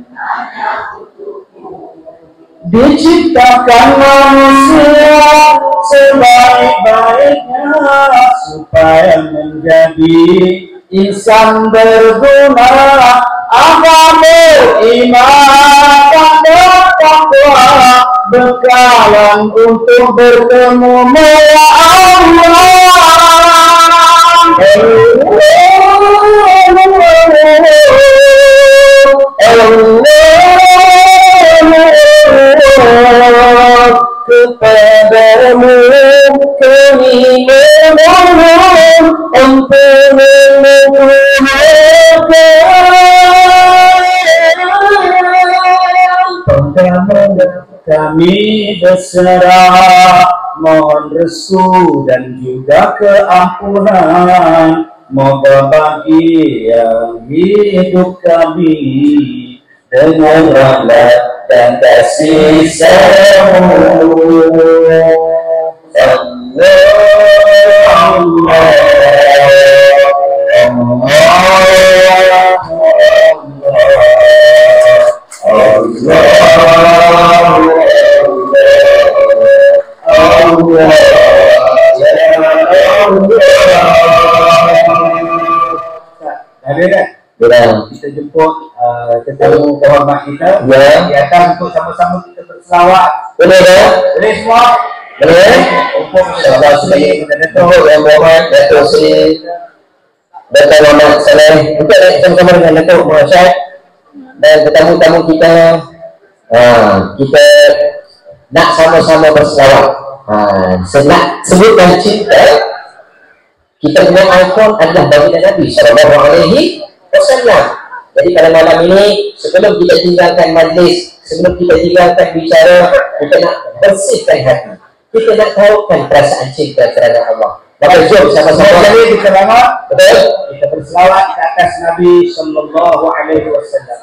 [SPEAKER 3] Diciptakan manusia sebaik-baiknya supaya menjadi insan berguna. Agama beriman pada takwa, bekalan untuk bertemu ya Allah. Kepadamu kami memohon untuk memudahkan kami berserah, mohon restu dan juga keampunan. Moga bahagia hidup kami dengan rahmat dan kasih sayang-Mu. Kita jemput tetamu kehormat kita. Ya, akan untuk sama-sama kita berselawat. Boleh tak? Boleh semua? Boleh. Untuk sebagai kita Datuk yang berhormat Datuk Seri Datuk Muhammad Saleh, untuk sama-sama dengan Datuk Muhammad Syed dan tetamu-tetamu kita. Kita nak sama-sama berselawat. Senang sebutkan cinta. Kita punya iPhone adalah baginda Nabi Sallallahu Alaihi Wasallam. Jadi pada malam ini, sebelum kita tinggalkan majlis, sebelum kita tinggalkan bicara, kita nak bersihkan hati. Kita nak tahukan perasaan cinta terhadap Allah. Maka jom sama-sama
[SPEAKER 1] Jadi kita lama,
[SPEAKER 3] betul?
[SPEAKER 1] kita berselawat ke atas Nabi Sallallahu Alaihi Wasallam.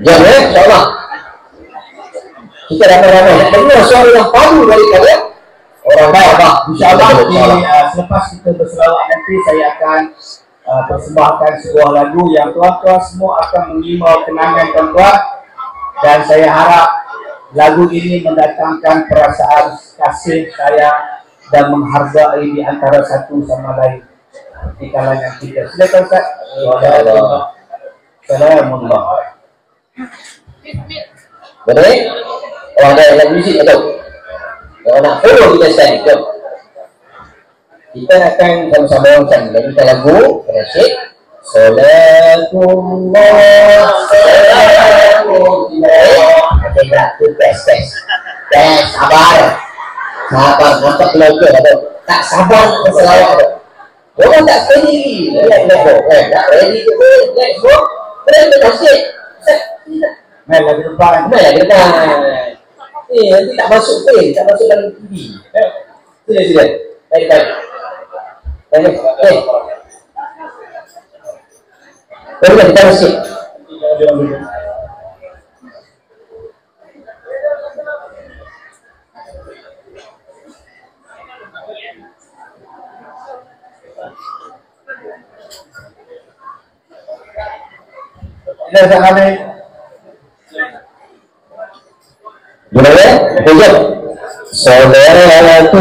[SPEAKER 3] Jom ya, insyaAllah. Kita ramai-ramai nak dengar suara yang padu daripada orang Bapak.
[SPEAKER 1] InsyaAllah selepas kita berselawat nanti saya akan persembahkan sebuah lagu yang tuan-tuan semua akan mengimbau kenangan tuan-tuan, dan saya harap lagu ini mendatangkan perasaan kasih sayang dan menghargai di antara satu sama lain di kalangan kita. Silakan Ustaz. Assalamualaikum.
[SPEAKER 3] Boleh? Oh, ada yang musik atau? Kalau nak follow kita sekali, jom. Kita akan sama-sama ucap lagi lagu Rasyid. Salatullah Salamullah. Okey tak? Tu test. Sabar. Nampak keluarga ada. Tak sabar nak selawat ada. Orang tak ready. Tak ready tu. Let's go. Terus Rasyid.
[SPEAKER 1] Mari lagi depan.
[SPEAKER 3] Nanti tak masuk pun, tak masuk dalam TV. Sila. Baik. Boleh kita masuk.
[SPEAKER 1] Kita sekali.
[SPEAKER 3] Gimana? Jom. Salatullah
[SPEAKER 1] Allah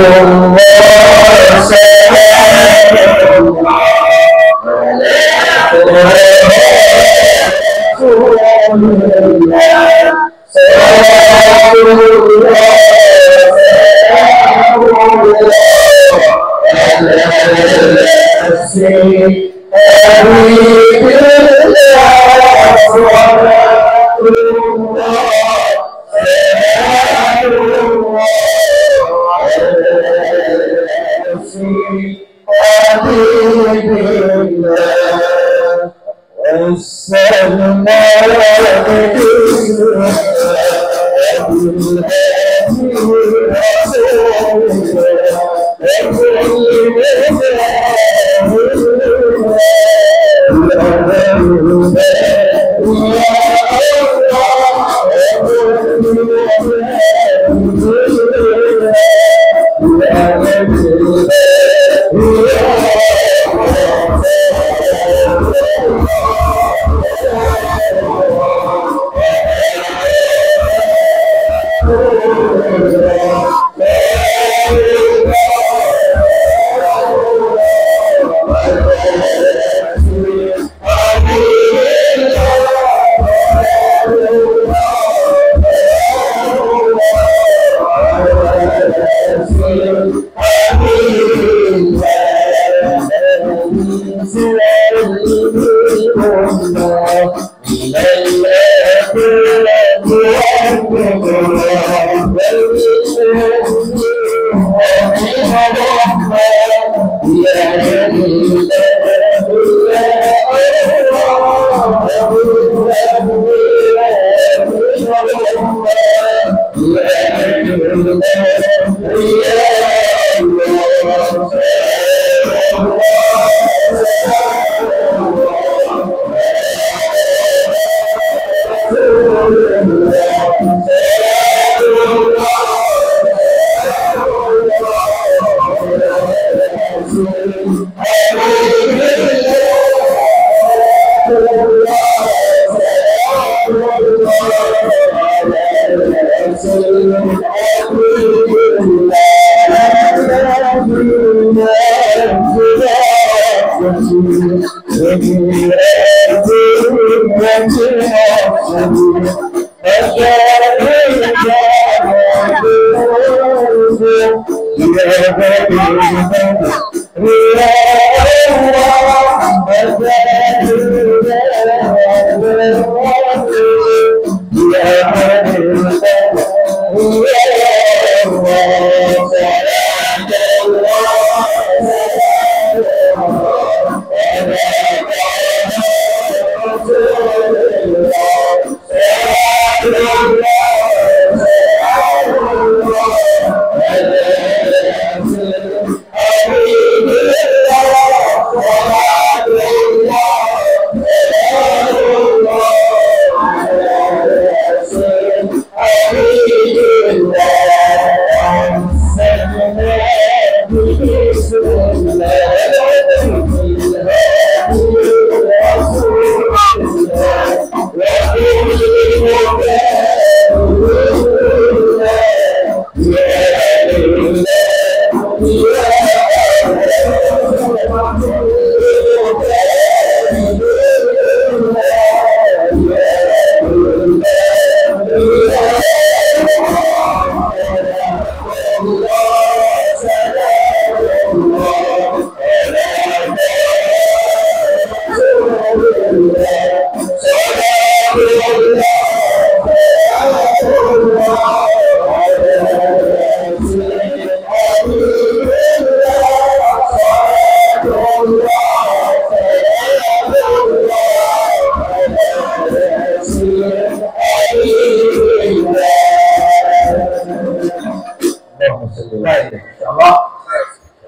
[SPEAKER 1] InsyaAllah.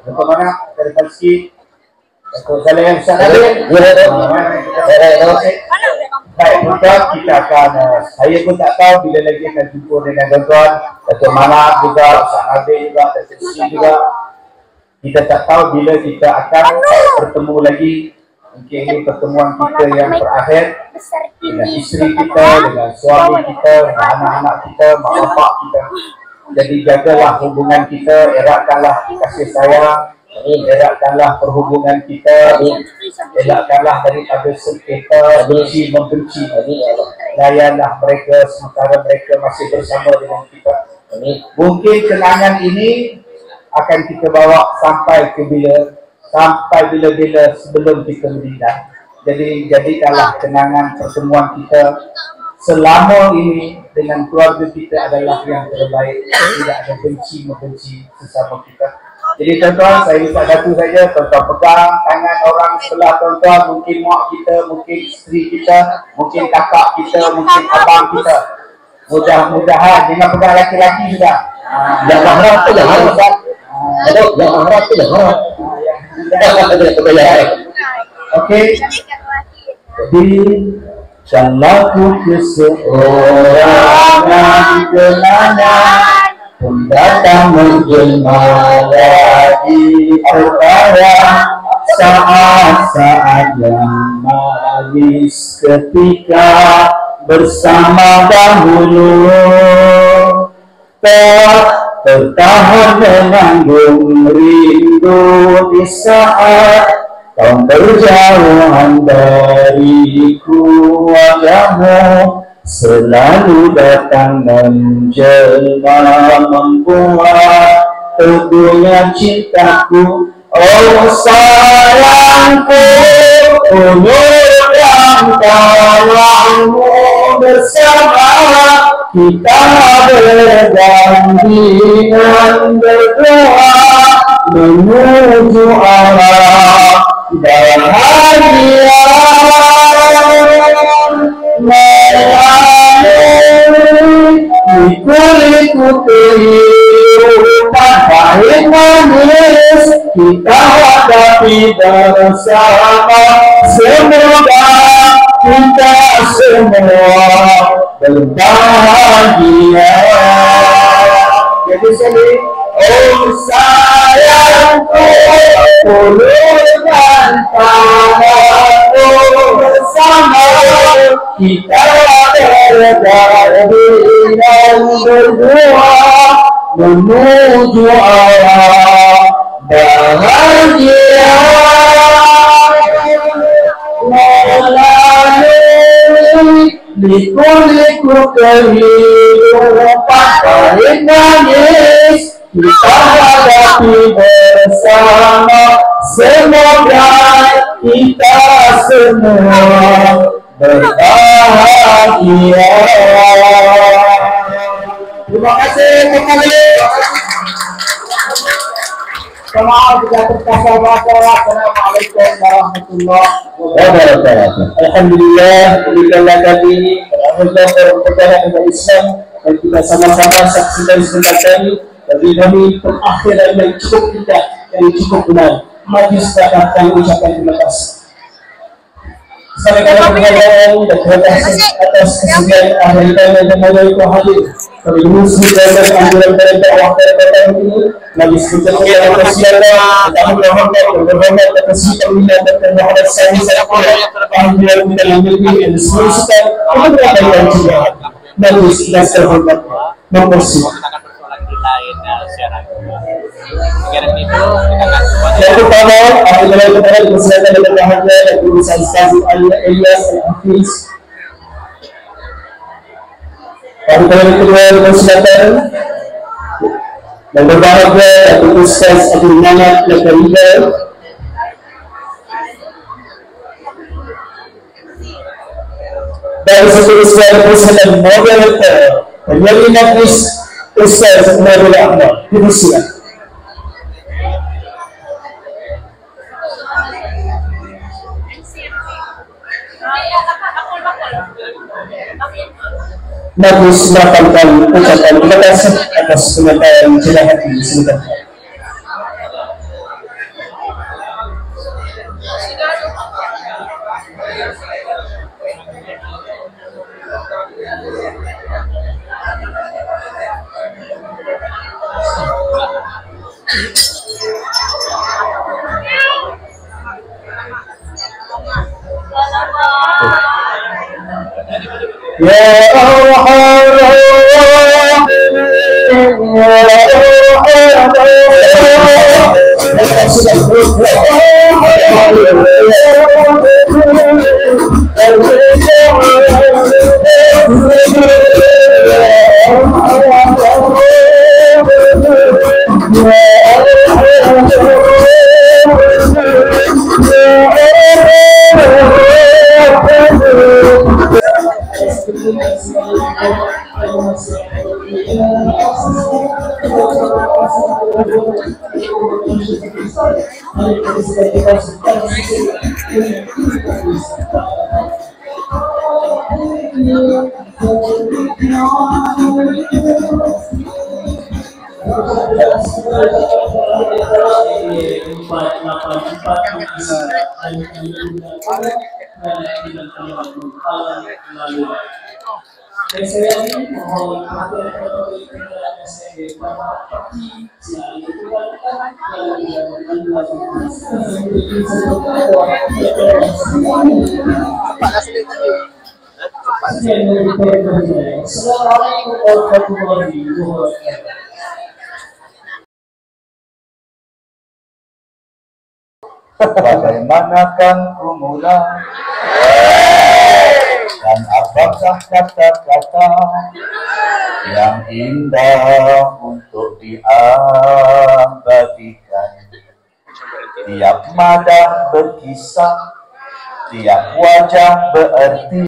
[SPEAKER 1] Bagaimana dari Palsi? Saya baik, tuan, kita akan, saya pun tak tahu bila lagi akan jumpa dengan tuan-tuan, Datuk Manap juga, Ustaz Nabil juga, Datuk Sri juga. Kita tak tahu bila kita akan bertemu lagi. Mungkin ini pertemuan kita yang terakhir dengan isteri kita, dengan suami kita, dengan anak-anak kita, mak bapak kita. Jadi jagalah hubungan kita, eratkanlah kasih sayang, eratkanlah perhubungan kita, elakkanlah daripada sengketa, benci membenci. Layanlah mereka sementara mereka masih bersama dengan kita. Mungkin kenangan ini akan kita bawa sampai ke bila-bila sebelum kita meninggal. Jadi jadikanlah kenangan pertemuan kita selama ini dengan keluarga kita adalah yang terbaik. Tidak ada benci membenci sesama kita. Jadi tuan-tuan, saya minta satu saja, tuan-tuan pegang tangan orang sebelah tuan-tuan, mungkin mak kita, mungkin isteri kita, mungkin kakak kita, mungkin abang kita. Mudah-mudahan, jangan pegang laki-laki sudah.
[SPEAKER 3] Jangan harap tu, jangan harap. Jangan harap tu, jangan harap.
[SPEAKER 1] Okey. Jadi salaku keseorang yang kenangan pun datang menjelma lagi terbayang saat-saat yang manis ketika bersama dahulu. Tak tertahan menanggung rindu di saat kau berjauhan dariku, wajahmu selalu datang menjelma membuat teguhnya cintaku. Oh sayangku, ulurkan tanganmu bersama kita bergandengan berdoa menuju arah bahagia. Melalui liku-liku kehidupan pahit manis kita hadapi bersama. Semoga kita semua berbahagia. Jadi sini, oh sayangku, ulurkan tanganmu bersama kita bergandengan berdua menuju arah bahagia. Melalui liku-liku kehidupan pahit manis kita hadapi bersama. Semoga kita semua berbahagia. Terima kasih kembali. Maaf jika terkasar bahasa. Assalamualaikum warahmatullahi wabarakatuh. Alhamdulillah, berikanlah kami perjalanan agama Islam dan kita sama-sama saksikan sebentar bagi kami perakhiran yang cukup indah, yang cukup benar. Majlis pada kami ucapkan terima kasih. Assalamualaikum warahmatullahi wabarakatuh. Terima kasih atas kesediaan ahli dan memohon itu hadir. Kami muslim dan anjuran dakwah pada ini. Majlis kita yang kesialan, kami berhormat atas pemilihan Dr. Muhammad Sani Sarapura, Alhamdulillah kita lanjutkan dan seluruhnya untuk berkaitan juga.
[SPEAKER 2] Bagus, dan terhormat. Mempersi. Yang pertama, adalah kepada kesehatan dan bahagia yang berusaha Ustaz Elias Al-Hafiz. Yang kedua, kesehatan dan berbahagia Datuk Ustaz Abdul Manaf Lakarida. Dan seterusnya kesehatan moderator penyanyi nafis Ustaz Nabil Ahmad. Dipersilakan. Bagus melakukan ucapan terima kasih atas penyampaian jelas hati sebentar. Ya Allah,
[SPEAKER 6] Bagaimanakah ku mulai dan apakah kata-kata yang indah untuk diabadikan? Tiap madah berkisah, tiap wajah berarti.